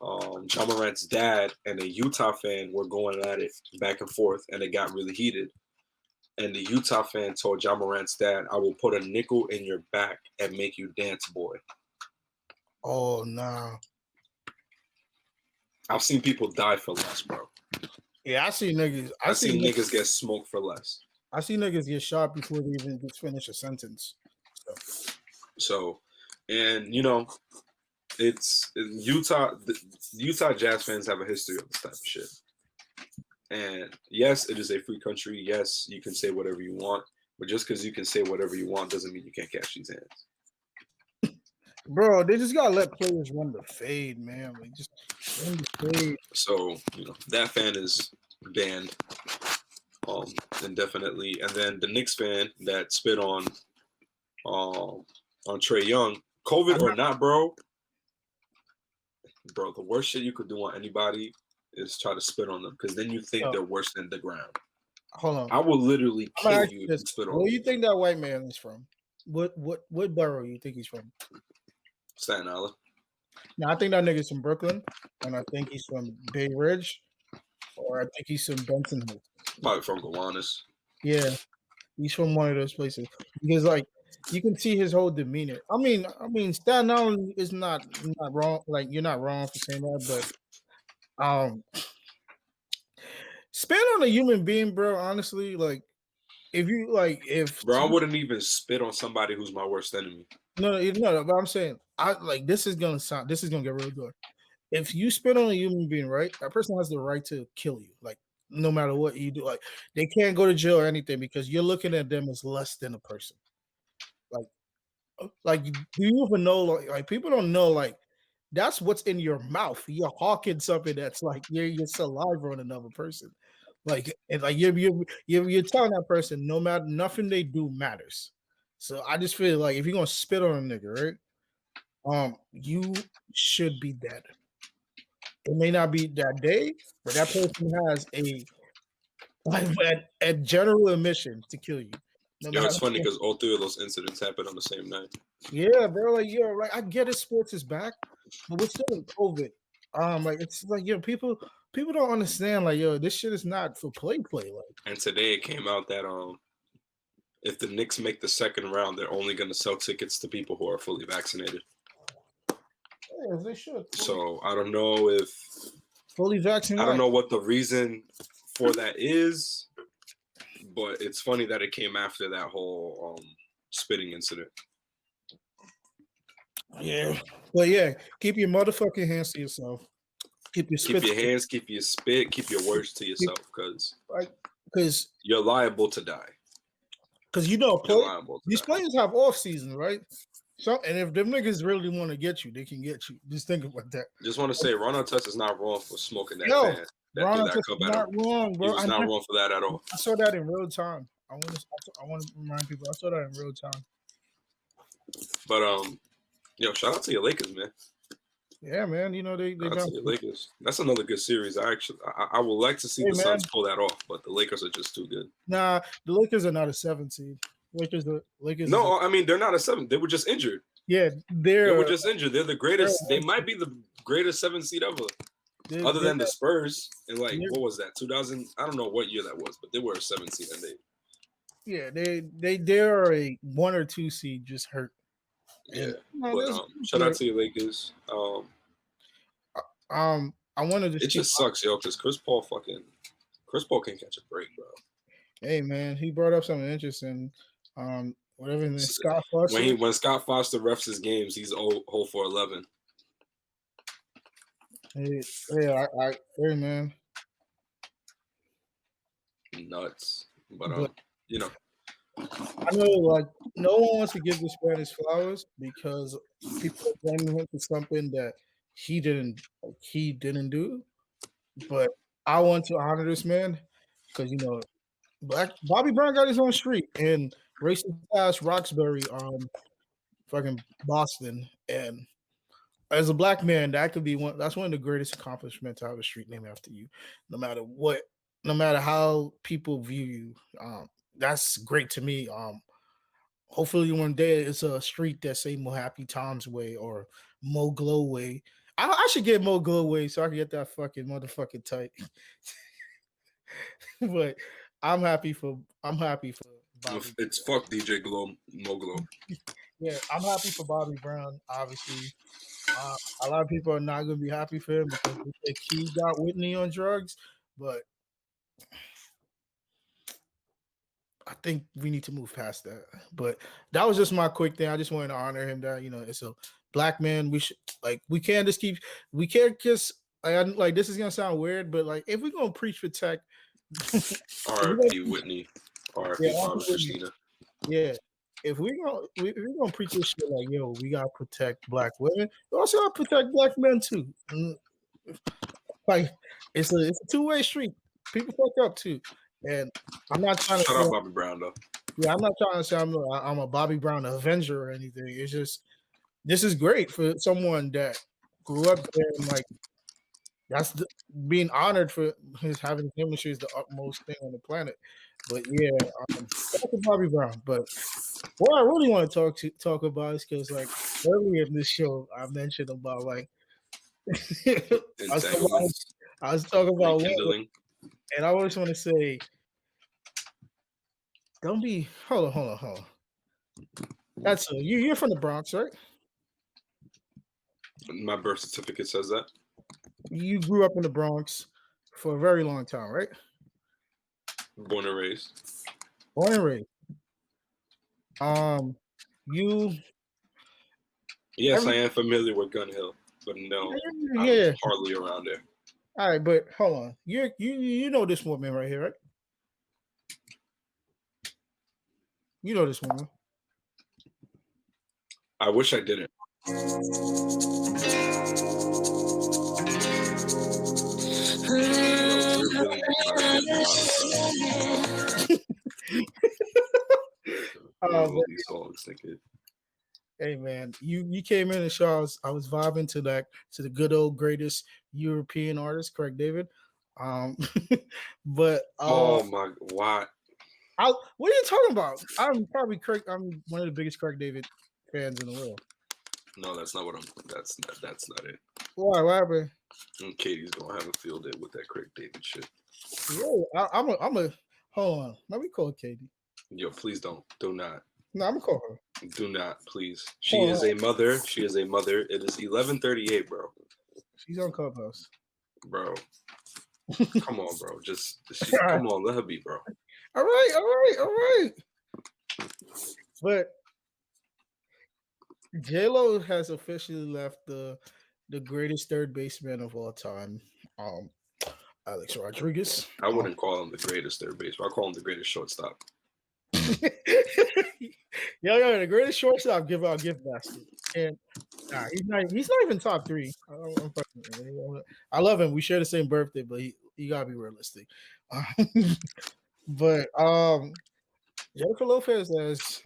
Ja Morant's dad and a Utah fan were going at it back and forth, and it got really heated. And the Utah fan told Ja Morant's dad, "I will put a nickel in your back and make you dance, boy." Oh, nah. I've seen people die for less, bro. Yeah, I see niggas. I seen niggas get smoked for less. I see niggas get shot before they even just finish a sentence. So, and you know, it's Utah. The Utah Jazz fans have a history of this type of shit. And yes, it is a free country. Yes, you can say whatever you want. But just because you can say whatever you want doesn't mean you can't catch these hands. Bro, they just gotta let players run the fade, man. Like just run the fade. So, you know, that fan is banned. Indefinitely. And then the Knicks fan that spit on Trae Young, COVID or not, bro, the worst shit you could do on anybody is try to spit on them, because then you think they're worse than the ground. Hold on. I will literally kill you if you spit on Where me. you think that white man is from? What borough you think he's from? Staten Island. Now, I think that nigga's from Brooklyn, and I think he's from Bay Ridge, or I think he's from Bensonhurst. Probably from Gowanus. Yeah, he's from one of those places. Because, like, you can see his whole demeanor. I mean, Staten Island is not wrong. Like, you're not wrong for saying that, but spit on a human being, bro. Honestly, like, bro, I wouldn't even spit on somebody who's my worst enemy. No, but I'm saying, this is gonna get real good. if you spit on a human being, right, that person has the right to kill you. Like, no matter what you do, like they can't go to jail or anything because you're looking at them as less than a person. Like, do you even know? Like people don't know. Like, that's what's in your mouth. You're hawking something that's like your saliva on another person. Like, and like you're telling that person no matter nothing they do matters. So I just feel like if you're gonna spit on a nigga, right? You should be dead. It may not be that day, but that person has a general admission to kill you. No Yo, matter it's funny because all three of those incidents happened on the same night. Yeah, bro. Like, yo, like I get it, sports is back, but we're still in COVID. Like it's like people don't understand. Like, yo, this shit is not for play. Like, And today it came out that if the Knicks make the second round, they're only going to sell tickets to people who are fully vaccinated. yeah, they should. So I don't know if Fully vaccinated. I don't know what the reason for that is, but it's funny that it came after that whole spitting incident. Yeah, but yeah, keep your motherfucking hands to yourself. Keep your spit. Keep your hands, keep your spit, keep your words to yourself, because you're liable to die. Because these players have off season, right? So, and if them niggas really want to get you, they can get you. Just think about that. Just want to say, Ron Artest is not wrong for smoking that Yo, band. Ron Artest is not wrong, bro. He was not wrong for that at all. I saw that in real time. I want to remind people. I saw that in real time. But yo, shout out to your Lakers, man. Yeah, man. You know they shout out to your Lakers. That's another good series. I would like to see the Suns pull that off, but the Lakers are just too good. Nah, the Lakers are not a 7 seed. Lakers. No, I mean they're not a 7. They were just injured. Yeah, they were just injured. They're the greatest. They might be the greatest 7 seed ever, other than the Spurs. And like, what was that? 2000? I don't know what year that was, but they were a 7 seed, and they. Yeah, they're a 1 or 2 seed, just hurt. Yeah, but shout out to your Lakers. I wanted to. It just sucks, yo, because Chris Paul can't catch a break, bro. Hey, man, he brought up something interesting. Whatever Scott Foster. When Scott Foster refs his games, he's 0 for 11. Hey, man. Nuts, but you know. I know, like, no one wants to give this man his flowers because people are blaming him for something that he didn't do. But I want to honor this man because Bobby Brown got his own street and racist ass Roxbury, fucking Boston, and as a black man, that could be that's one of the greatest accomplishments to have a street named after you, no matter how people view you. That's great to me. Hopefully one day it's a street that say Mo Happy Tom's Way or Mo Glow Way. I should get Mo Glow Way so I can get that fucking motherfucking tight. But I'm happy for Bobby. It's fuck DJ Glow, Mo Glow. Yeah, I'm happy for Bobby Brown, obviously. A lot of people are not going to be happy for him because they think he got Whitney on drugs, but I think we need to move past that. But that was just my quick thing. I just wanted to honor him that, it's a black man. We can't just this is going to sound weird, but like, if we're going to preach for tech. R.I.P. Whitney. R.I.P. Christina. Yeah. If we're gonna preach this shit like, yo, we gotta protect black women, we also gotta protect black men too. Like it's a two-way street. People fuck up too. And I'm not trying to shout out Bobby Brown though. Yeah, I'm not trying to say I'm a Bobby Brown Avenger or anything. It's just this is great for someone that grew up there and like being honored for having chemistry is the utmost thing on the planet. But yeah, shout out to Bobby Brown. But what I really want to talk about is because like earlier in this show I mentioned about like I was talking about women, and I always want to say, don't be hold on. That's you're from the Bronx, right? My birth certificate says that. You grew up in the Bronx for a very long time, right? Born and raised. You. Yes, I am familiar with Gun Hill. but no, Yeah. I'm hardly around there. All right, but hold on. You know this woman right here, right? You know this woman. I wish I didn't. Yo, we're really just about to get a lot of all these songs, nigga. Hey man, you came in and saw I was vibing to the good old greatest European artist, Craig David. But Oh my, why? what are you talking about? I'm one of the biggest Craig David fans in the world. No, that's not what I'm. That's not it. Why? What happened? And Katie's gonna have a field day with that Craig David shit. Yo, I'm a hold on. Let me call Katie. Yo, please don't. Do not. No, I'm gonna call her. Do not, please. She is a mother. She is a mother. It is 11:38, bro. She's on Clubhouse. Bro. Come on, bro. Come on, let her be, bro. All right. But JLO has officially left the greatest third baseman of all time, Alex Rodriguez. I wouldn't call him the greatest third baseman. I call him the greatest shortstop. Yo, the greatest shortstop give out gift basket. And he's not even top three. I love him. We share the same birthday, but he gotta be realistic. But Jennifer Lopez has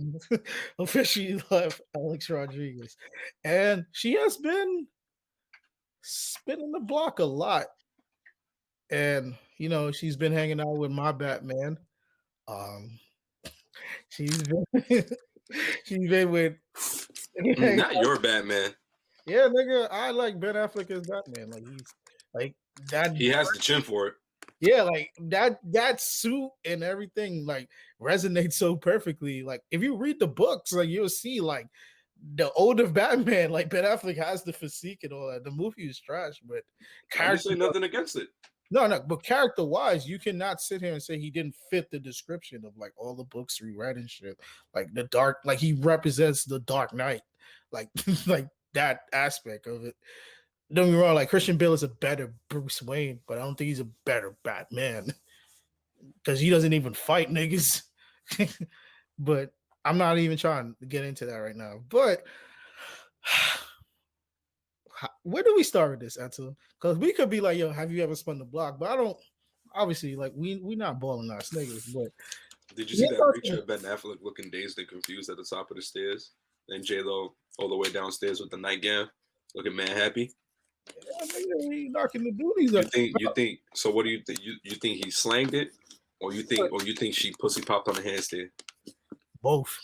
officially left Alex Rodriguez, and she has been spinning the block a lot. And she's been hanging out with my Batman. She's been with not your Batman. Yeah, nigga, I like Ben Affleck as Batman. Like he's like that. He has the chin for it. Yeah, like that suit and everything like resonates so perfectly. Like if you read the books, like you'll see like the older Batman, like Ben Affleck has the physique and all that. The movie is trash, but I say nothing against it. No, but character-wise, you cannot sit here and say he didn't fit the description of like all the books we read and shit. Like the dark, like he represents the Dark Knight, like like that aspect of it. Don't get me wrong, like Christian Bale is a better Bruce Wayne, but I don't think he's a better Batman because he doesn't even fight niggas. But I'm not even trying to get into that right now. But where do we start with this, Edsel? Because we could be like, yo, have you ever spun the block? But I don't. Obviously, like we not balling ass niggas. But did you see that picture of Ben Affleck looking dazed and confused at the top of the stairs, and JLo all the way downstairs with the nightgown, looking mad happy? Yeah, nigga, he knocking the booties up. You think? So what do you think? You think he slanged it, or you think she pussy popped on the handstand? Both.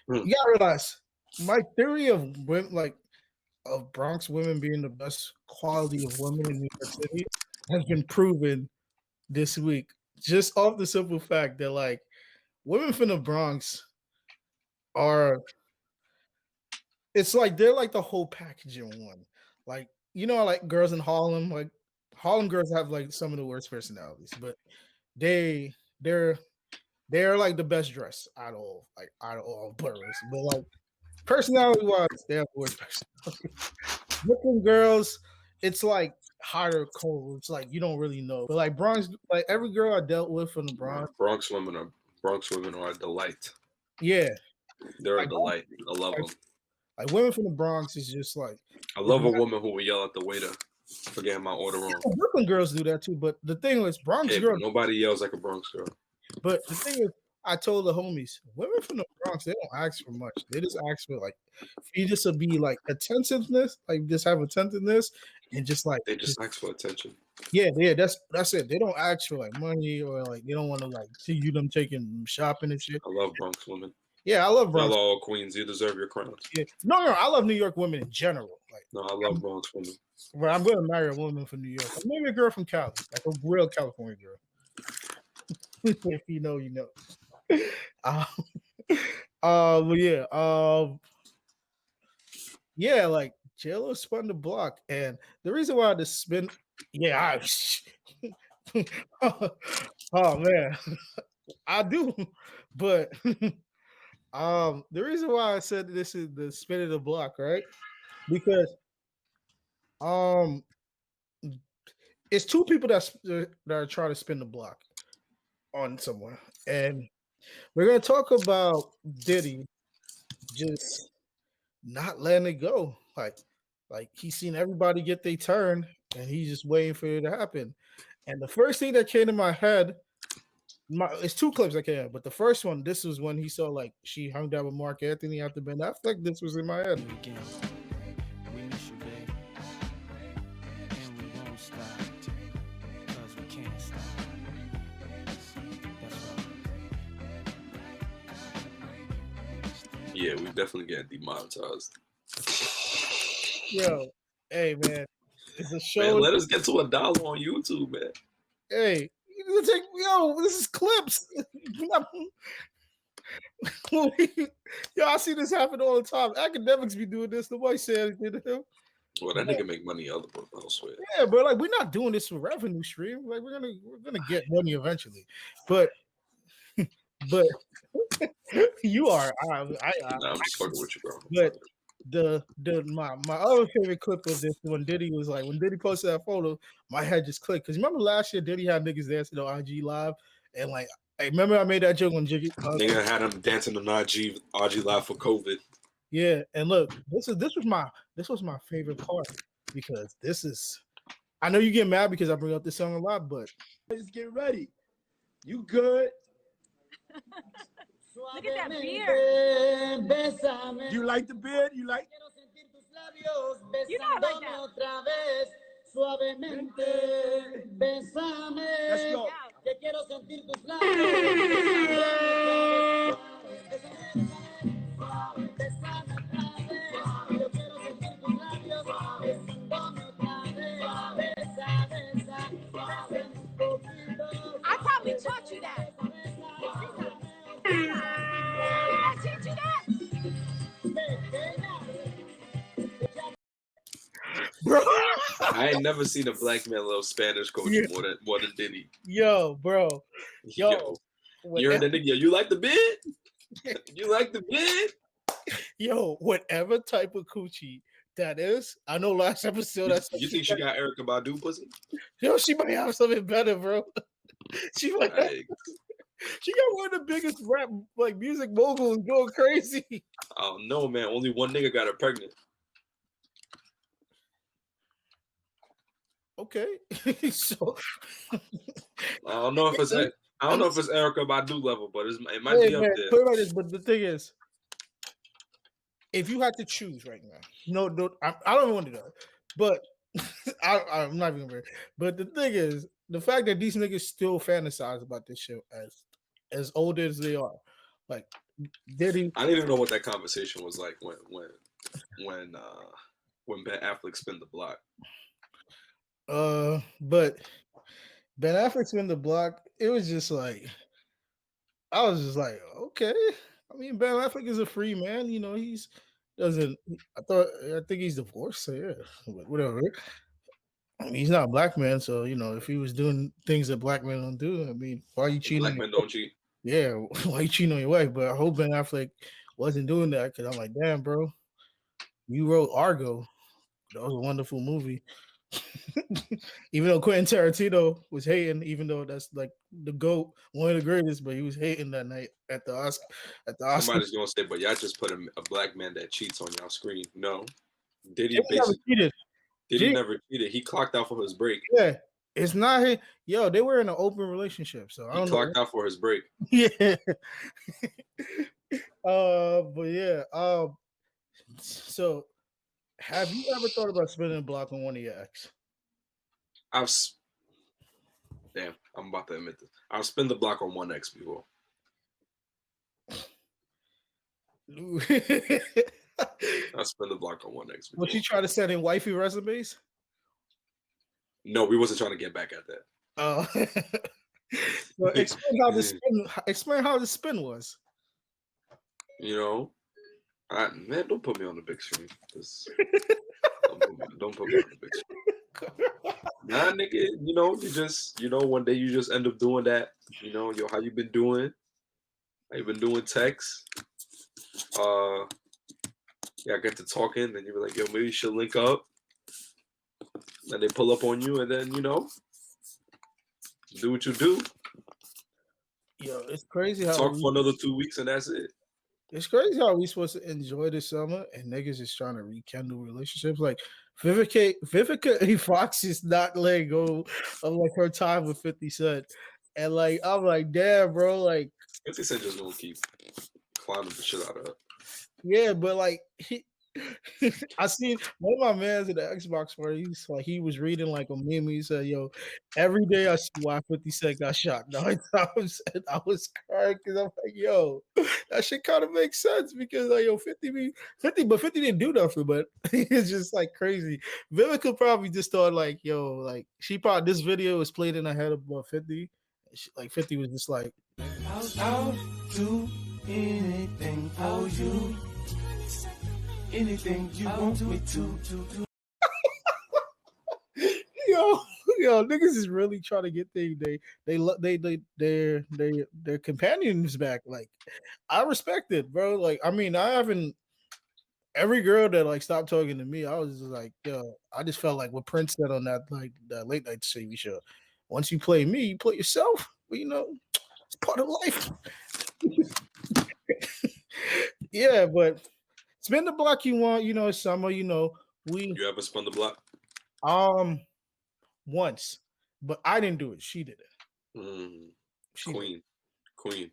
You gotta realize my theory of women, like of Bronx women being the best quality of women in New York City has been proven this week. Just off the simple fact that like women from the Bronx are, it's like they're like the whole package in one. Like like girls in Harlem, like Harlem girls have like some of the worst personalities, but they're like the best dressed out of all boroughs. But like personality wise, they have the worst personality. Brooklyn girls, it's like hot or cold. It's like you don't really know. But like Bronx, like every girl I dealt with from the Bronx, Bronx women are a delight. Yeah, they're a delight. I love them. Like women from the Bronx is just like, I love a woman who will yell at the waiter for getting my order wrong. Brooklyn girls do that too, but the thing is, Bronx girls, nobody yells like a Bronx girl. But the thing is, I told the homies, women from the Bronx, they don't ask for much. They just ask for like, for you just to be like attentiveness, like just have attentiveness, and just like they just ask for attention. Yeah, that's it. They don't ask for like money or like they don't want to like see you them taking shopping and shit. I love Bronx women. Yeah, I love Bronx. Hello, Queens. You deserve your crowns. Yeah. No, I love New York women in general. Like, no, I love Bronx women. But I'm going to marry a woman from New York. Maybe a girl from Cali, like a real California girl. If you know, you know. But yeah, like JLo spun the block, and the reason why the spin, oh man, I do, but the reason why I said this is the spin of the block, right? because um, it's two people that are trying to spin the block on someone, and we're gonna talk about Diddy just not letting it go. Like he's seen everybody get their turn, and he's just waiting for it to happen. And the first thing that came to my head, it's two clips that came, but the first one, this was when he saw like she hung out with Mark Anthony after Ben Affleck. This was in my head. Again, we miss you, babe. And we won't stop, cause we can't stop. That's right. Yeah, we definitely get demonetized. Yo, hey man, it's a show. Man, let us get to $1 on YouTube, man. Hey, this is clips. Yo, I see this happen all the time. Academics be doing this. Nobody say anything to him. Well, that nigga make money elsewhere. Yeah, but like we're not doing this for revenue stream. Like we're gonna get money eventually. But you are. Nah, I'm just fucking with you, bro. But my other favorite clip of this when Diddy posted that photo, my head just clicked. Because remember last year Diddy had niggas dancing on IG Live, and like I remember I made that joke when Jiggy nigga had him dancing on IG Live for COVID. Yeah, and look, this was my favorite part because this is. I know you get mad because I bring up this song a lot, but Just get ready. You good? Look at that beard. You like the beard? You like? You not like that. Let's go. I probably taught you that. Did I teach you that? bro, I ain't never seen a black man love Spanish coach more than Diddy. yo, bro, yo, You're in the nigga. You like the bid? You like the bid? Yo, whatever type of coochie that is, I know last episode I said You think she got Erykah Badu pussy? yo, she might have something better, bro. She might have, Like, she got one of the biggest rap like music moguls going crazy. I don't know, man. Only one nigga got her pregnant. Okay, so I don't know if it's Erykah Badu level, but it might hey, be up man, there. put it like this, but the thing is, if you had to choose right now, no, I don't even want to do that, but I'm not even ready. But the thing is, the fact that these niggas still fantasize about this shit as old as they are, like Diddy. I didn't even know what that conversation was like when Ben Affleck spun the block. But Ben Affleck's in the block. It was just like I was just like, okay. I mean, Ben Affleck is a free man. You know, he's doesn't. I think he's divorced. So yeah, but whatever. I mean, he's not a black man, so you know, if he was doing things that black men don't do, I mean, why are you cheating? Black men don't cheat. Yeah, why you cheating on your wife? But I hope Ben Affleck wasn't doing that because I'm like, damn, bro, you wrote Argo. That was a wonderful movie. Even though Quentin Tarantino was hating, even though that's like the GOAT, one of the greatest, but he was hating that night at the Oscar. Somebody's gonna say, but y'all just put a black man that cheats on y'all screen. No, Diddy Never basically cheated. Diddy never cheated. He clocked out for his break. Yeah, it's not his. Yo, they were in an open relationship, so I don't He know. clocked out for his break. Yeah. But yeah. So, have you ever thought about spinning a block on one of your ex? Damn, I'm about to admit this. I've spin the block on one ex before. I spin the block on one ex before. Was she trying to send in wifey resumes? No, we wasn't trying to get back at that. Well, explain how the spin was. You know, man, don't put me on the big screen. Don't put me on the big screen. Nah, nigga, you know, one day you just end up doing that. You know, yo, how you been doing? How you been doing text? You y'all get to talking, and you're like, yo, maybe you should link up. And they pull up on you, and then, do what you do. Yo, it's crazy how Talk for another 2 weeks, and that's it. it's crazy how we supposed to enjoy the summer and niggas is trying to rekindle relationships. Like Vivica A. Fox is not letting go of like her time with 50 Cent. And like I'm like, damn, bro, like 50 Cent just gonna keep climbing the shit out of her. yeah, but like I seen one of my mans at the Xbox party. He was reading like a meme. He said, "Yo, every day I see why 50 Cent got shot 9 times," and I was crying because I'm like, "Yo, that shit kind of makes sense because like, yo, 50, but 50 didn't do nothing, but it's just like crazy." Vivica probably just thought like, "Yo, like she probably this video was played in her head about 50." Like 50 was just like, I'll do anything for you. Anything you want me to. yo, niggas is really trying to get their companions back. Like, I respect it, bro. Like, I mean, I haven't every girl that like stopped talking to me, I was just like, yo, I just felt like what Prince said on that like that late night TV show. Once you play me, you play yourself. But it's part of life. Yeah, but spin the block you want, it's summer, we You ever spun the block? once, but I didn't do it. She did it. She did it. Queen.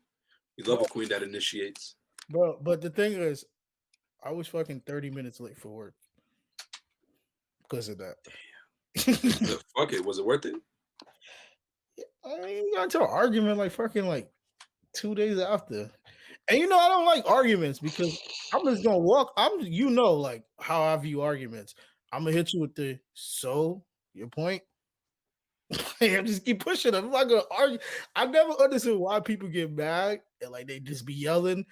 You love a queen that initiates. Bro, but the thing is, I was fucking 30 minutes late for work because of that. Fuck it. Was it worth it? I mean, got into an argument like fucking like 2 days after. And I don't like arguments because I'm just gonna walk. Like how I view arguments. I'm gonna hit you with your point. And just keep pushing them. I'm not gonna argue. I never understood why people get mad and like they just be yelling.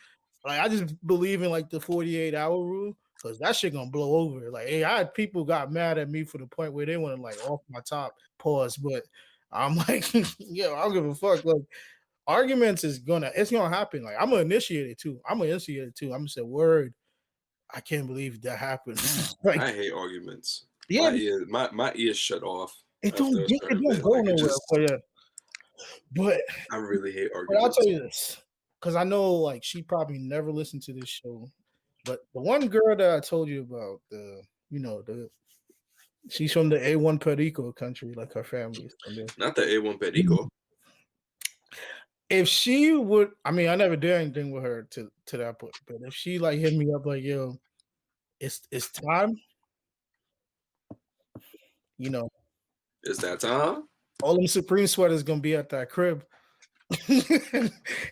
Like I just believe in like the 48-hour rule because that shit gonna blow over. Like, hey, I had people got mad at me for the point where they want to like off my top, pause. But I'm like, yo, I don't give a fuck. Like arguments it's gonna happen. Like I'm gonna initiate it too. I'm gonna say word. I can't believe that happened. Like, I hate arguments. Yeah, my ears shut off. it don't go nowhere. But I really hate But arguments. I'll tell you this, because I know like she probably never listened to this show. But the one girl that I told you about, she's from the A1 Perico country, like her family is from there. Not the A1 Perico. If she would, I mean, I never did anything with her to that point. But if she like hit me up like, yo, it's time, Is that time? all them Supreme sweaters gonna be at that crib.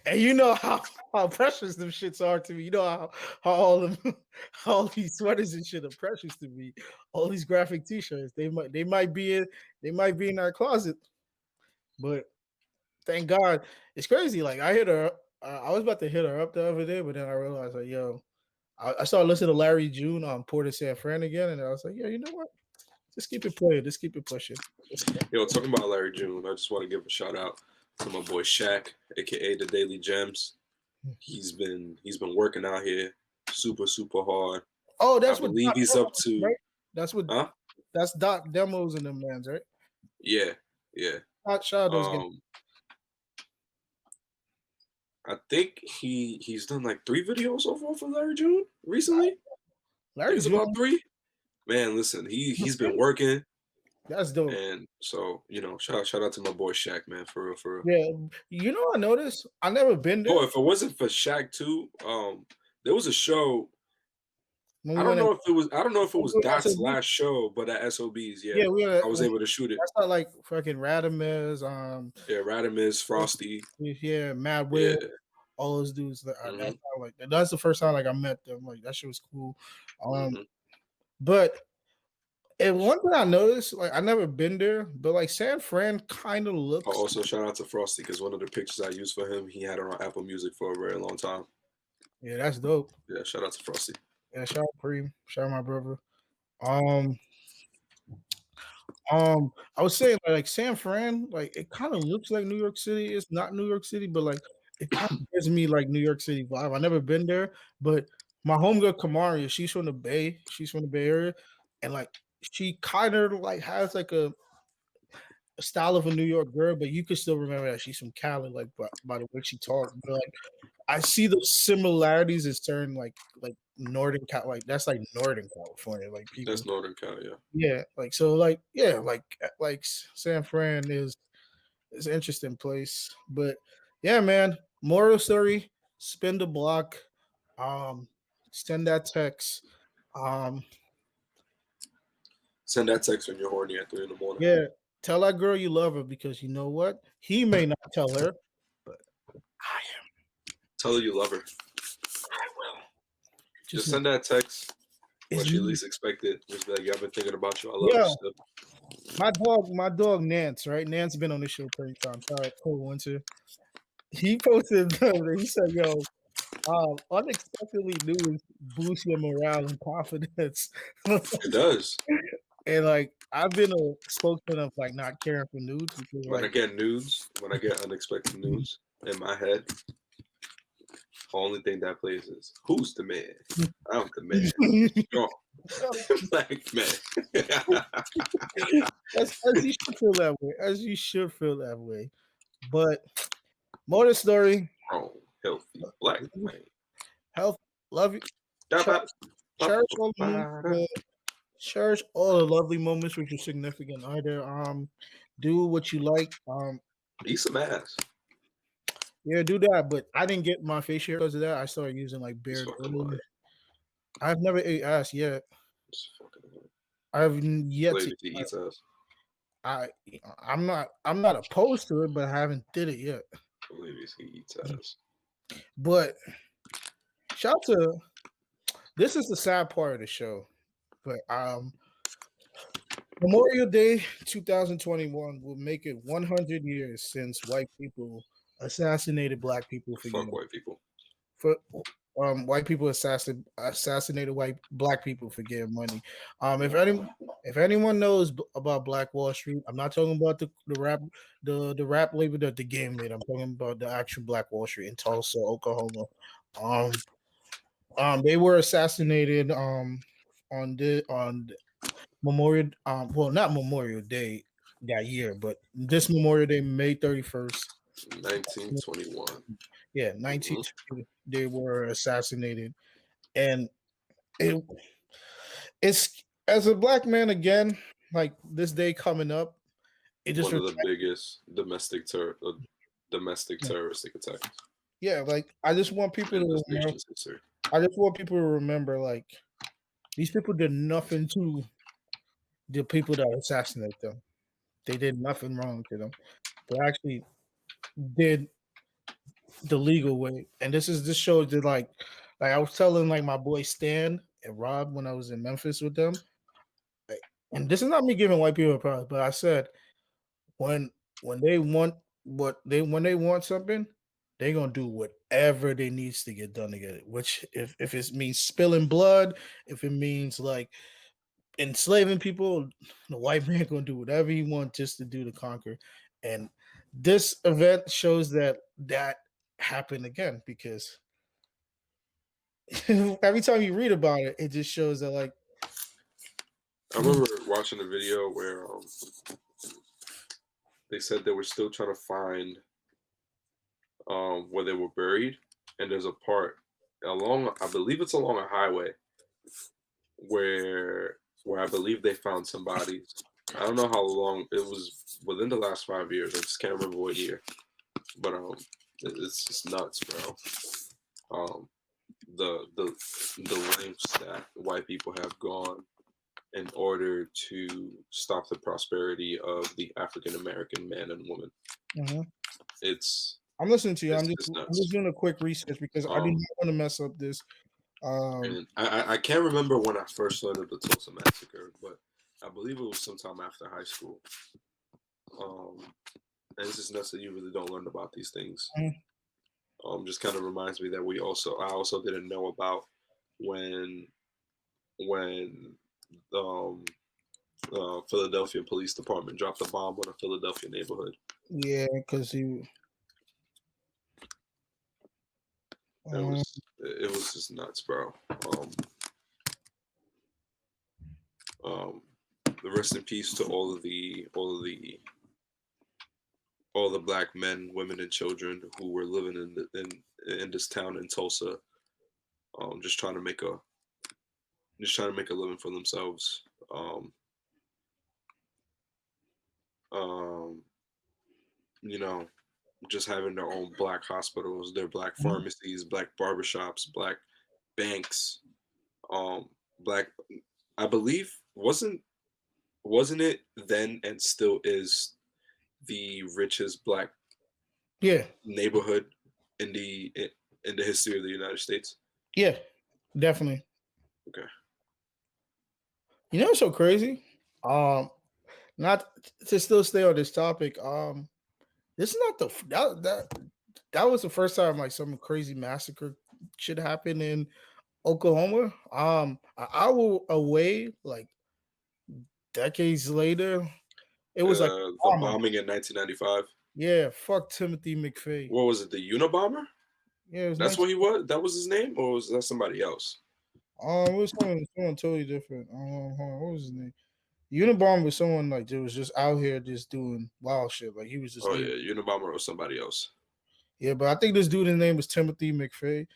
And you know how precious them shits are to me. You know how all these sweaters and shit are precious to me. All these graphic T-shirts, they might be in our closet. But thank God, it's crazy. Like I hit her, I was about to hit her up the other day, but then I realized like, yo, I started listening to Larry June on Port of San Fran again, and I was like, yeah, you know what? Just keep it playing. Just keep it pushing. Yo, talking about Larry June, I just want to give a shout out to my boy Shaq, aka the Daily Gems. He's been working out here super hard. Oh, that's I what believe he's up to. Right? That's what. Huh? That's Doc Demos and them mans, right? Yeah. Shout out those guys. I think he's done like 3 videos overall for Larry June recently. Larry's about 3. Man, listen, he's been working. That's dope. And so, shout out to my boy Shaq, man, for real. Yeah, I noticed. I never been there. Oh, if it wasn't for Shaq too, there was a show. I don't know if it was Doc's last show, but at SOB's, yeah, I was able to shoot it. That's not like fucking Radimus, Radimus, Frosty, Mad Will, all those dudes. That's the first time like I met them. Like that shit was cool. But and one thing I noticed, like I never been there, but like San Fran kind of looks. Also, shout out to Frosty because one of the pictures I used for him, he had it on Apple Music for a very long time. Yeah, that's dope. Yeah, shout out to Frosty. Yeah, shout out Preem, shout out my brother. I was saying like San Fran, like it kind of looks like New York City. It's not New York City, but like it kind of gives me like New York City vibe. I never been there, but my homegirl Kamaria, she's from the Bay. She's from the Bay Area, and like she kind of like has like a style of a New York girl, but you can still remember that she's from Cali, like by the way she talks. But like I see the similarities in certain like Northern Cal, like that's like Northern California, like people. That's Northern Cali, yeah. Yeah, like so, like yeah, like San Fran is an interesting place, but yeah, man. Moral story: spin the block, um, send that text, um, Send that text when you're horny at 3 in the morning. yeah. Tell that girl you love her because you know what? He may not tell her, but I am. Tell her you love her. I will. Just send that text when It's she me. least expect it. Just be like, yeah, I've been thinking about you. I love you still. My dog Nance, right? Nance been on this show plenty times. All right, cool. Winter. He posted. He said, "Yo, unexpectedly news boosts your morale and confidence." It does. And like I've been a spokesman of like not caring for nudes because When I like get news, when I get unexpected news in my head, the only thing that plays is who's the man? I'm the man. Strong. Black man. as you should feel that way. As you should feel that way. But motor story, Strong, healthy, black man. health, love you. Cherish all the moments, cherish all the lovely moments with your significant other. Do what you like. Eat some ass. Yeah, do that. But I didn't get my face share because of that. I started using like It's beard fucking oil. lying. I've never ate ass yet. It's fucking lying. I've yet Lady, to. she eats ass. I'm not opposed to it, but I haven't did it yet. Ladies, he eats ass. But shout out to this is the sad part of the show. But Memorial Day 2021 will make it 100 years since white people assassinated black people for Fuck white people. for white people assassinated black people for getting money. If anyone knows about Black Wall Street, I'm not talking about the rap label that the game made. I'm talking about the actual Black Wall Street in Tulsa, Oklahoma. They were assassinated on Memorial well, not Memorial Day that year, but this Memorial Day, May 31st. 1921. Yeah, 1920, they were assassinated. And it's as a black man again, like this day coming up, it just one of the biggest domestic terroristic attacks. Yeah, like I just want people in to this remember, nation's history. I just want people to remember like these people did nothing to the people that assassinate them. They did nothing wrong to them. They actually did the legal way. And this shows that like I was telling like my boy Stan and Rob when I was in Memphis with them. And this is not me giving white people a problem, but I said when they want when they want something, they're gonna do whatever they needs to get done to get it. Which if it means spilling blood, if it means like enslaving people, the white man gonna do whatever he wants just to do to conquer. And this event shows that happened again because every time you read about it, it just shows that like I remember watching a video where they said they were still trying to find where they were buried, and there's a part along, I believe it's along a highway, where I believe they found some bodies. I don't know how long it was within the last 5 years. I just can't remember what year, but it's just nuts, bro. The lengths that white people have gone in order to stop the prosperity of the African American man and woman. Mm-hmm. I'm listening to you. I'm just doing a quick research because I didn't want to mess up this. And I can't remember when I first learned of the Tulsa Massacre, but I believe it was sometime after high school. And it's just nuts that you really don't learn about these things. Mm-hmm. Just kind of reminds me that I also didn't know about when Philadelphia Police Department dropped a bomb on a Philadelphia neighborhood. Yeah, because he. It it was just nuts, bro. The rest in peace to all the black men, women, and children who were living in this town in Tulsa, just trying to make a living for themselves. You know, just having their own black hospitals, their black pharmacies, black barbershops, black banks, black. I believe wasn't it then and still is the richest black Yeah, neighborhood in the history of the United States. yeah, definitely. Okay. You know what's so crazy? Not to still stay on this topic. This is not that was the first time like some crazy massacre shit happened in Oklahoma. An hour away, like decades later, it was like The bombing in 1995. yeah, fuck Timothy McVeigh. What was it? The Unabomber? Yeah, it was That's what he was. That was his name, or was that somebody else? it was someone totally different. Hold on, what was his name? Unabomber was someone like that was just out here just doing wild shit. Like he was just. Oh yeah, Unabomber was somebody else. Yeah, but I think this dude's name was Timothy McVeigh.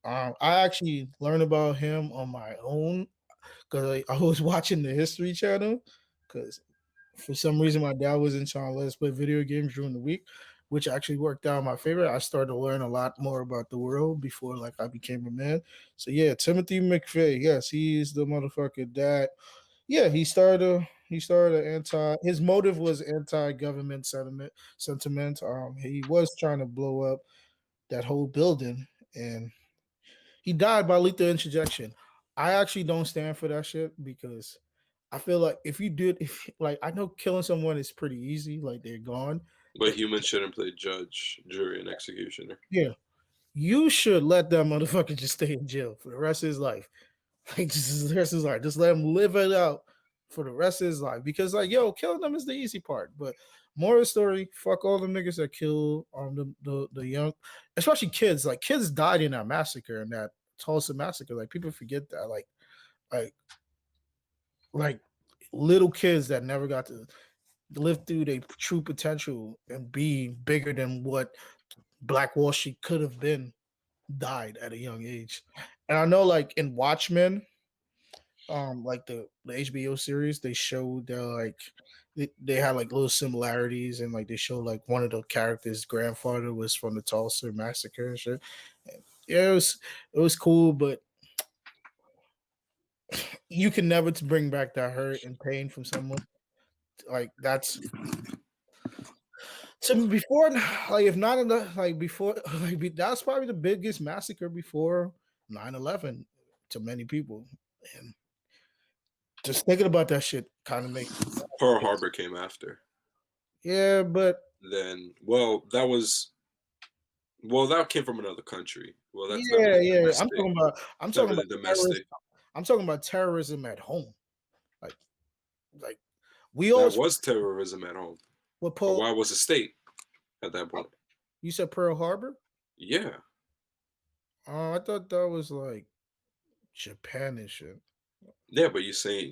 I actually learned about him on my own because I was watching the History Channel because for some reason my dad wasn't trying to let us play video games during the week, which actually worked out my favor. I started to learn a lot more about the world before like I became a man. So yeah, Timothy McVeigh, yes, he's the motherfucker that yeah, he started his motive was anti-government sentiment. He was trying to blow up that whole building and he died by lethal injection. I actually don't stand for that shit because I feel like if like I know killing someone is pretty easy, like they're gone. But humans shouldn't play judge, jury, and executioner. Yeah, you should let that motherfucker just stay in jail for the rest of his life. Like just the rest of his life, just let him live it out for the rest of his life. Because like yo, killing them is the easy part, but more of the story, fuck all the niggas that kill the young, especially kids. Like kids died in that massacre, in that Tulsa massacre. Like people forget that. Like like little kids that never got to live through their true potential and be bigger than what Black Wall Street could have been died at a young age. And I know like in Watchmen, like the HBO series, they showed like they had like little similarities and like they showed like one of the characters' grandfather was from the Tulsa massacre and shit. And yeah, it was cool, but you can never bring back that hurt and pain from someone. Like that's so before like if not enough like before like that's probably the biggest massacre before 9/11 to many people. And just thinking about that shit kind of makes Pearl Harbor came after. yeah, but Then, that came from another country. Well, that's not yeah, really yeah. domestic. I'm It's not talking really about domestic. I'm talking about terrorism at home. Like we all That was terrorism at home. what But Paul why was it state at that point? you said Pearl Harbor? Yeah. I thought that was like Japan and shit. Yeah, but you're saying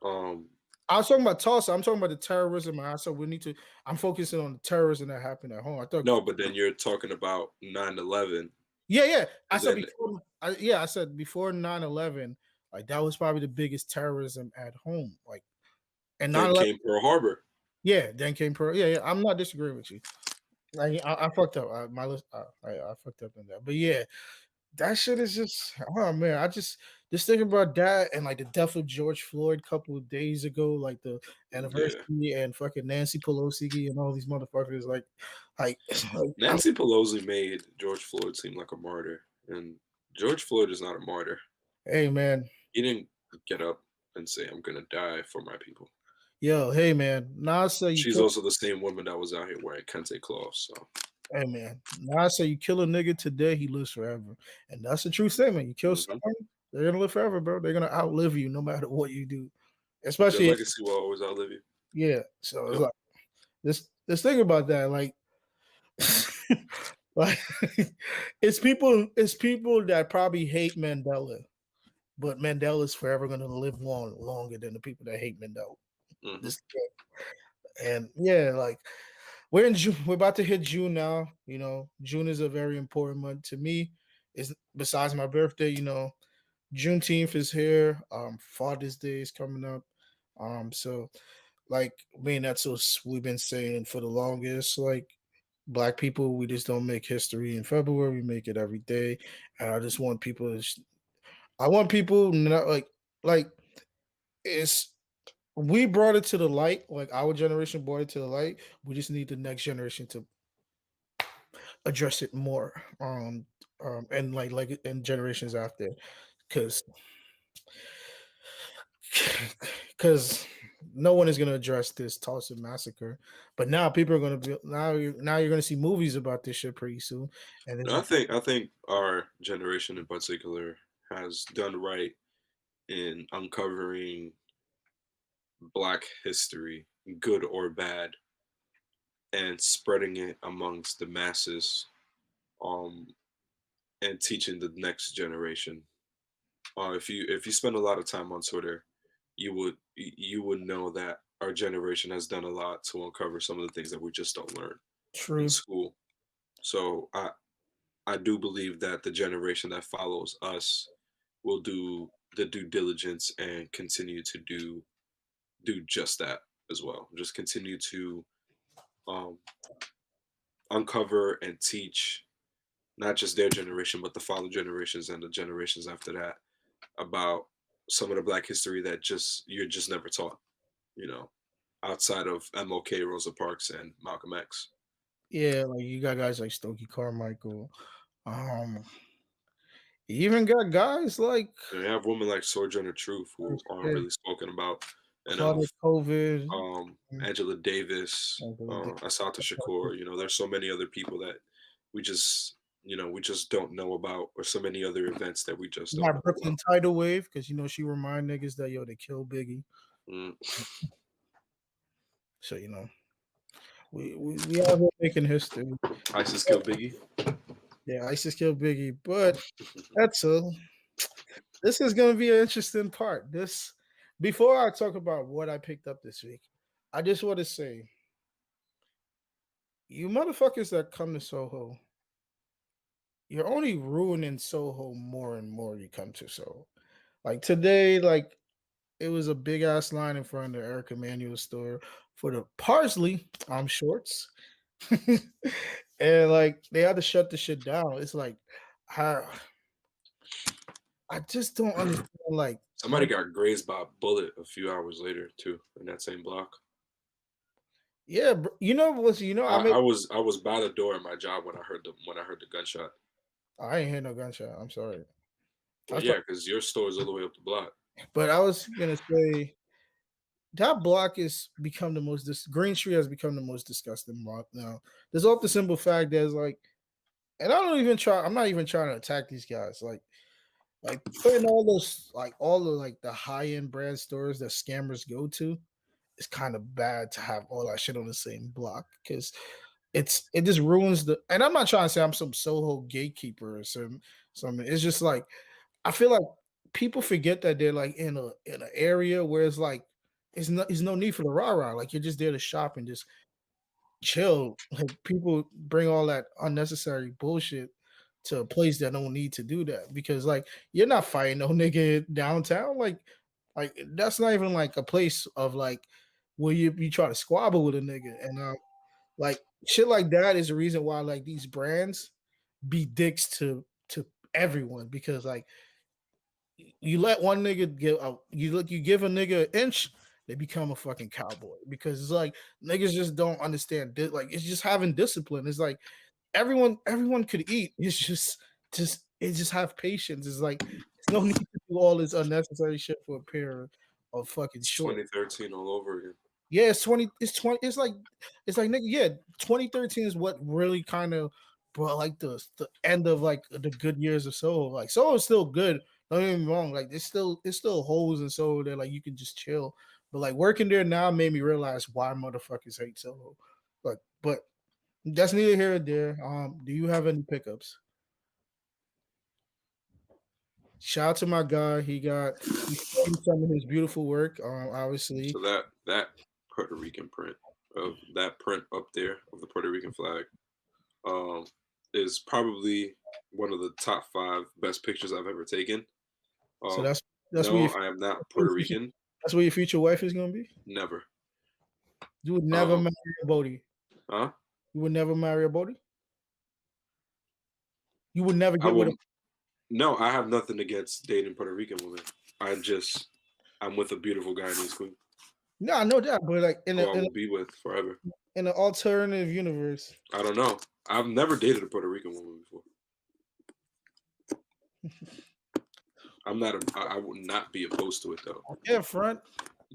I was talking about Tulsa. I'm talking about the terrorism. I said we need to. I'm focusing on the terrorism that happened at home. I thought no, but then you're talking about 9/11. yeah. I said then- before. I said before 9/11. Like that was probably the biggest terrorism at home. Like and Then 9/11. came Pearl Harbor. Yeah, then came Pearl. Yeah. I'm not disagreeing with you. I fucked up. My list. I fucked up on that. But yeah, that shit is just. Oh man, I just thinking about that and like the death of George Floyd a couple of days ago, like the anniversary and fucking Nancy Pelosi and all these motherfuckers. Like Nancy Pelosi made George Floyd seem like a martyr, and George Floyd is not a martyr. Hey man, He didn't get up and say, "I'm gonna die for my people." yo, hey man, Nasa, She's also the same woman that was out here wearing kente cloths. So, hey man, Nasa, you kill a nigga today, he lives forever, and that's the true statement. You kill someone, they're gonna live forever, bro. They're gonna outlive you no matter what you do, especially your legacy will always outlive you. Yeah, so it's like this thing about that, like Like it's people that probably hate Mandela, but Mandela's forever gonna live longer than the people that hate Mandela. Mhm. This and yeah, like we're in June. We're about to hit June now. June is a very important month to me. Is besides my birthday. Juneteenth is here. Father's Day is coming up. So like me and that's what we've been saying for the longest. Like black people, we just don't make history in February. We make it every day. And I just want people to. I want people not like it's. We brought it to the light. Like our generation brought it to the light. We just need the next generation to address it more. And like in generations after, because because no one is going to address this Tulsa massacre. But now people are going to be now you're going to see movies about this shit pretty soon. And No, I think our generation in particular has done right in uncovering Black history, good or bad, and spreading it amongst the masses, um, and teaching the next generation. If you spend a lot of time on Twitter, you would know that our generation has done a lot to uncover some of the things that we just don't learn in true. school. So I do believe that the generation that follows us will do the due diligence and continue to do just that as well. Just continue to um, uncover and teach not just their generation, but the follow generations and the generations after that about some of the Black history that just you're just never taught. You know, outside of MLK, Rosa Parks, and Malcolm X. Yeah, like you got guys like Stokey Carmichael. Um, you even got guys like And you have women like Sojourner Truth who aren't yeah, really spoken about Claudette enough. COVID. Angela Davis, Asata Shakur. There's so many other people that we just don't know about, or so many other events that we just You don't got know Brooklyn about. Tidal Wave because she remind niggas that they killed Biggie. Mm. So we are here making history. ISIS killed Biggie. Yeah, ISIS killed Biggie, but that's this is gonna be an interesting part. This before I talk about what I picked up this week, I just want to say, you motherfuckers that come to Soho, you're only ruining Soho more and more. You come to Soho. Like today, like it was a big ass line in front of the Eric Emanuel store for the parsley shorts. And like they had to shut the shit down. It's like I just don't understand. Like, Somebody got grazed by a bullet a few hours later too in that same block. yeah, I I, made. I was I was by the door at my job when I heard the gunshot. I ain't hear no gunshot. I'm sorry. I Well, was, yeah, because your store is all the way up the block. but I was gonna say that block is become the most. This Green Street has become the most disgusting block now. There's off the simple fact there's like, and I don't even try. I'm not even trying to attack these guys. Like putting all the like the high end brand stores that scammers go to. It's kind of bad to have all that shit on the same block because it just ruins the. And I'm not trying to say I'm some Soho gatekeeper or some. It's just like I feel like people forget that they're like in an area where it's like it's no need for the rah rah. Like you're just there to shop and just chill. Like people bring all that unnecessary bullshit to a place that don't need to do that because like you're not fighting no nigga downtown. Like that's not even like a place of like where you try to squabble with a nigga and like shit like that is the reason why like these brands be dicks to everyone because like you let one nigga you give a nigga an inch, they become a fucking cowboy because it's like niggas just don't understand like it's just having discipline. It's like everyone could eat. It's just have patience. It's like there's no need to do all this unnecessary shit for a pair of fucking It's shorts. 2013 all over again. Yeah, it's 20, it's like nigga, yeah, 2013 is what really kind of brought like the end of like the good years of Soho. Like Soho is still good. Don't get me wrong. Like it's still holes in Soho there. Like you can just chill. But like working there now made me realize why motherfuckers hate Soho. Like, but That's neither here or there. Do you have any pickups? Shout out to my guy. He framed some of his beautiful work. Obviously, So that Puerto Rican print of that print up there of the Puerto Rican flag um, is probably one of the top 5 best pictures I've ever taken. so Um, that's where no, I am not Puerto Rican. that's where your future wife is gonna be. Never. You would never Um, marry a Bodie. huh? You would never marry a Bodie. You would never I get with will. a. No, I have nothing against dating Puerto Rican women. I'm with a beautiful Guyanese queen No, I know that, but like who I will be with forever. in an alternative universe, I don't know. I've never dated a Puerto Rican woman before. I would not be opposed to it though. yeah, front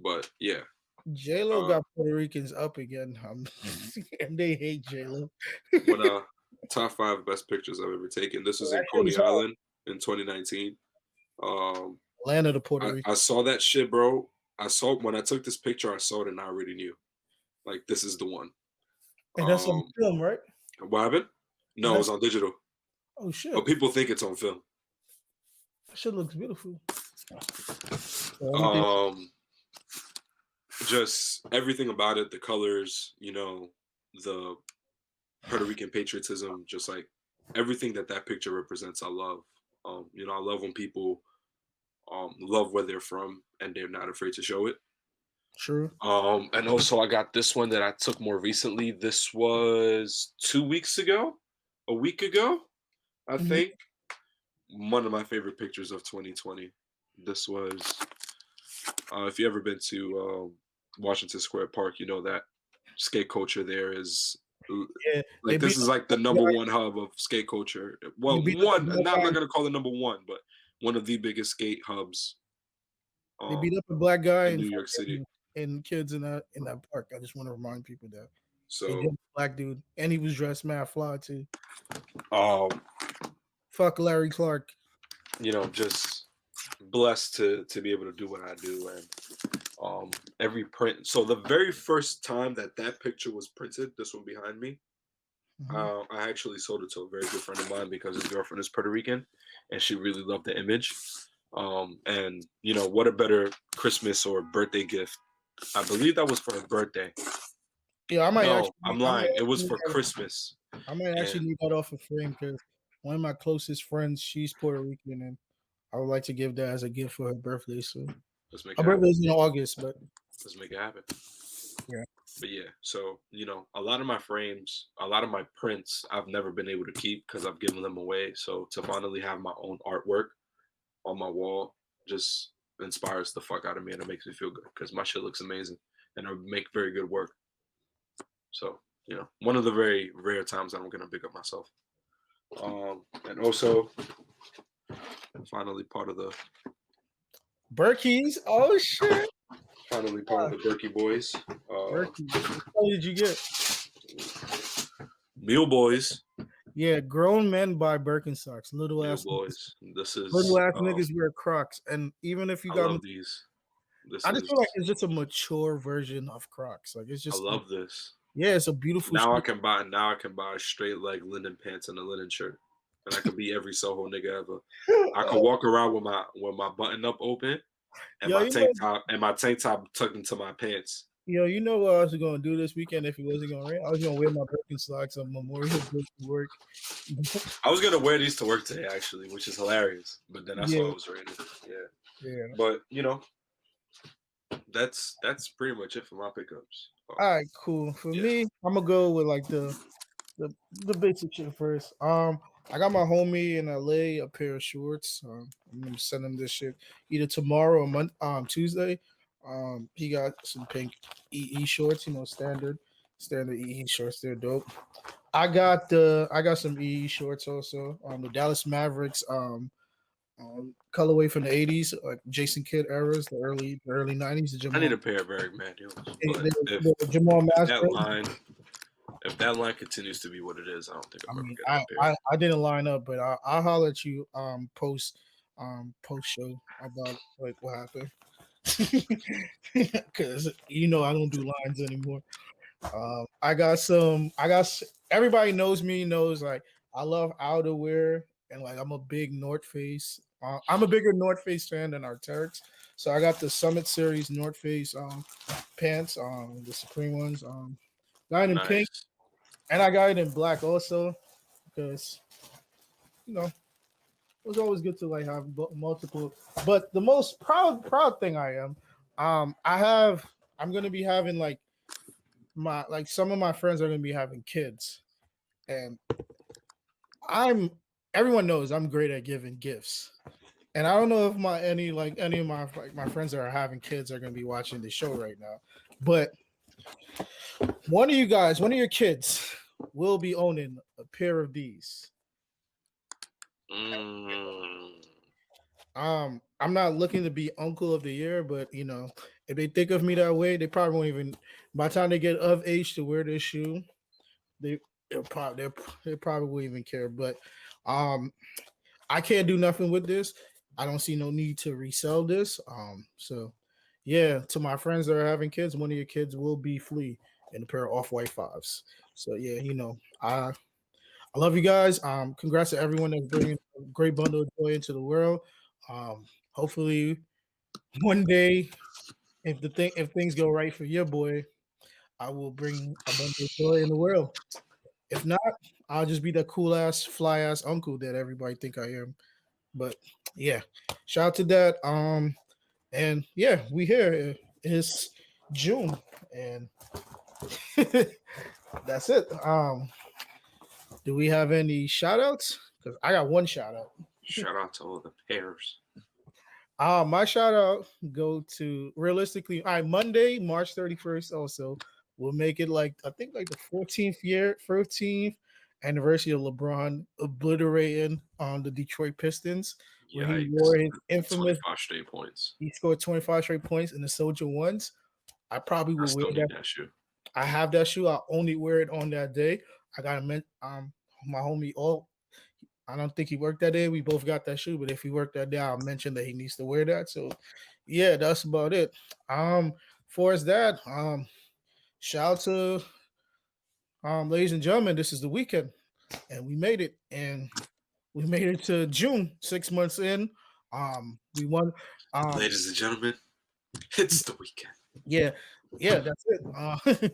But yeah, JLO got Puerto Ricans up again, and they hate JLO. but top 5 best pictures I've ever taken. This was in Coney Island in 2019. Land of the Puerto Rican. I saw that shit, bro. When I took this picture, I saw it and I already knew, like, this is the one. And that's on film, right? What happened? No, it was on digital. Oh shit! But people think it's on film. That shit looks beautiful. Just everything about it, the colors, the Puerto Rican patriotism, just like everything that picture represents. I love. I love when people love where they're from and they're not afraid to show it. True. And also I got this one that I took more recently. This was 2 weeks ago, a week ago, I think. One of my favorite pictures of 2020. This was, if you ever been to Washington Square Park, you know that skate culture there is. Yeah, like this is like the number one hub of skate culture. Well, I'm not gonna call it number one, but one of the biggest skate hubs. They beat up a black guy in New York City and kids in that park. I just want to remind people that. So black dude, and he was dressed mad fly too. Fuck Larry Clark. Just blessed to be able to do what I do, and every print. So the very first time that picture was printed, this one behind me, I actually sold it to a very good friend of mine because his girlfriend is Puerto Rican, and she really loved the image. And what a better Christmas or birthday gift. I believe that was for her birthday. Yeah, I might. No, I'm lying. It was for Christmas. I might actually need that off a frame because one of my closest friends, she's Puerto Rican, and I would like to give that as a gift for her birthday. So her birthday's in August, but let's make it happen. Yeah. But yeah, so a lot of my frames, a lot of my prints, I've never been able to keep because I've given them away. So to finally have my own artwork on my wall just inspires the fuck out of me, and it makes me feel good because my shit looks amazing and I make very good work. So one of the very rare times that I'm gonna pick up myself. And also finally part of the Berkeys. Oh shit! Finally part of the Berkey boys. What did you get? Mule boys. Yeah, grown men buy Birkenstocks. Little ass boys. This is little ass niggas wear Crocs, and even if you got love these. I just feel like it's just a mature version of Crocs. Like it's just. I love this. Yeah, it's a beautiful. Now I can buy straight leg linen pants and a linen shirt, and I could be every Soho nigga ever. I could walk around with my button up open, and my tank top tucked into my pants. Yo, you know what I was gonna do this weekend if it wasn't gonna rain? I was gonna wear my Birkenstocks on Memorial Day to work. I was gonna wear these to work today actually, which is hilarious. But then I saw it was raining. Yeah. But that's pretty much it for my pickups. All right, cool. For me, I'm gonna go with like the basic shit first. I got my homie in LA a pair of shorts. I'm gonna send him this shit either tomorrow or Tuesday. He got some pink EE shorts, standard EE shorts. They're dope. I got some EE shorts also. The Dallas Mavericks colorway from the 80s, like Jason Kidd eras, the early 90s. I need a pair of Eric Manuels. If that line continues to be what it is, I don't think I'm ever gonna get a pair. I didn't line up, but I'll holler at you post show about like what happened. Because I don't do lines anymore. I got everybody knows me, knows like I love outerwear and like I'm a big North Face. I'm a bigger North Face fan than Arc'teryx. So I got the Summit Series North Face pants, the Supreme ones. Got it in pink, Nice. and I got it in black also because you know it was always good to like have multiple. But the most proud thing I am, I'm gonna be having like some of my friends are gonna be having kids, and I'm everyone knows I'm great at giving gifts. And I don't know if any of my friends that are having kids are gonna be watching the show right now. But one of your kids will be owning a pair of these. Mm. I'm not looking to be uncle of the year, but if they think of me that way, they probably won't even by the time they get of age to wear this shoe, they they probably won't even care. But I can't do nothing with this. I don't see no need to resell this. So yeah, to my friends that are having kids, one of your kids will be Flea in a pair of off-white fives. So yeah, I love you guys. Congrats to everyone that's bringing a great bundle of joy into the world. Hopefully one day, if things go right for your boy, I will bring a bundle of joy in the world. If not, I'll just be that cool ass, fly ass uncle that everybody think I am. But yeah, shout out to that. And yeah, we here. It's June, and that's it. Do we have any shout outs? Because I got one shout out. Shout out to all the pairs. My shout out go to realistically, all right, Monday, March 31st. Also, we'll make it like I think like the 14th anniversary of LeBron obliterating on the Detroit Pistons, where he wore his infamous. 25 straight points. He scored 25 straight points in the Soldier ones. I probably I will still wear need that. that shoe. I have that shoe. I only wear it on that day. I got my homie. I don't think he worked that day. We both got that shoe, but if he worked that day, I'll mention that he needs to wear that. So, yeah, that's about it. For as that, shout out to ladies and gentlemen. This is the weekend, and we made it, and we made it to June. 6 months in, we won. Ladies and gentlemen, it's the weekend. Yeah, that's it.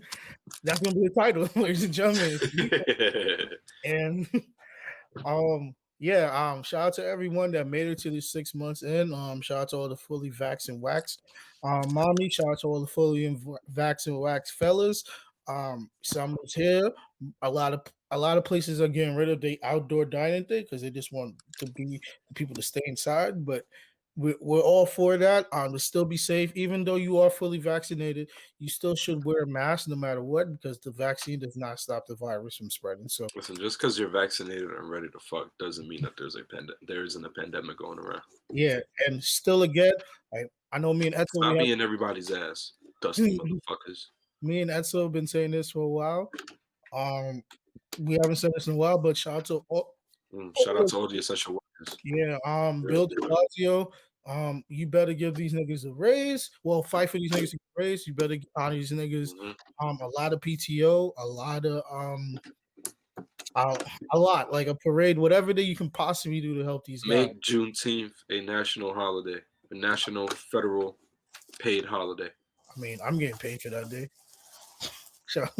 That's gonna be the title, ladies and gentlemen. And shout out to everyone that made it to the 6 months in. Shout out to all the fully vaxxed and waxed mommy. Shout out to all the fully vaxxed and waxed fellas. Summer's here. A lot of places are getting rid of the outdoor dining thing because they just want people to stay inside. But we're all for that. To still be safe, even though you are fully vaccinated, you still should wear a mask no matter what because the vaccine does not stop the virus from spreading. So listen, just because you're vaccinated and ready to fuck doesn't mean that there isn't a pandemic going around. yeah, and still again, I know me and Edsel. Stop being everybody's ass, dusty motherfuckers. Me and Edsel have been saying this for a while. We haven't said this in a while, but shout out to all the essential workers. Yeah, Bill de Blasio. You better give these niggas a raise. Well, fight for these niggas to get a raise. You better honor these niggas. A lot of PTO, a lot like a parade, whatever that you can possibly do to help these guys. Make Juneteenth a national holiday, a national federal paid holiday. I mean, I'm getting paid for that day. Shout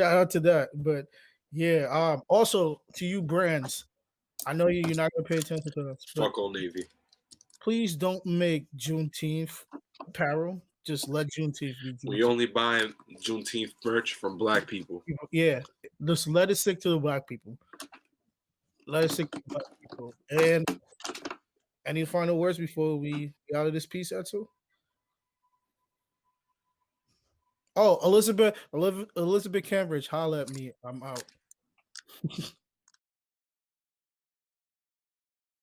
out to that. But yeah, also to you brands, I know you're not gonna pay attention to this. Fuck Old Navy. Please don't make Juneteenth apparel. Just let Juneteenth be Juneteenth. We only buy Juneteenth merch from black people. Yeah, just let it stick to the black people. Let it stick to the black people. And any final words before we get out of this piece, Edsel? Oh, Elizabeth Cambridge, holla at me. I'm out.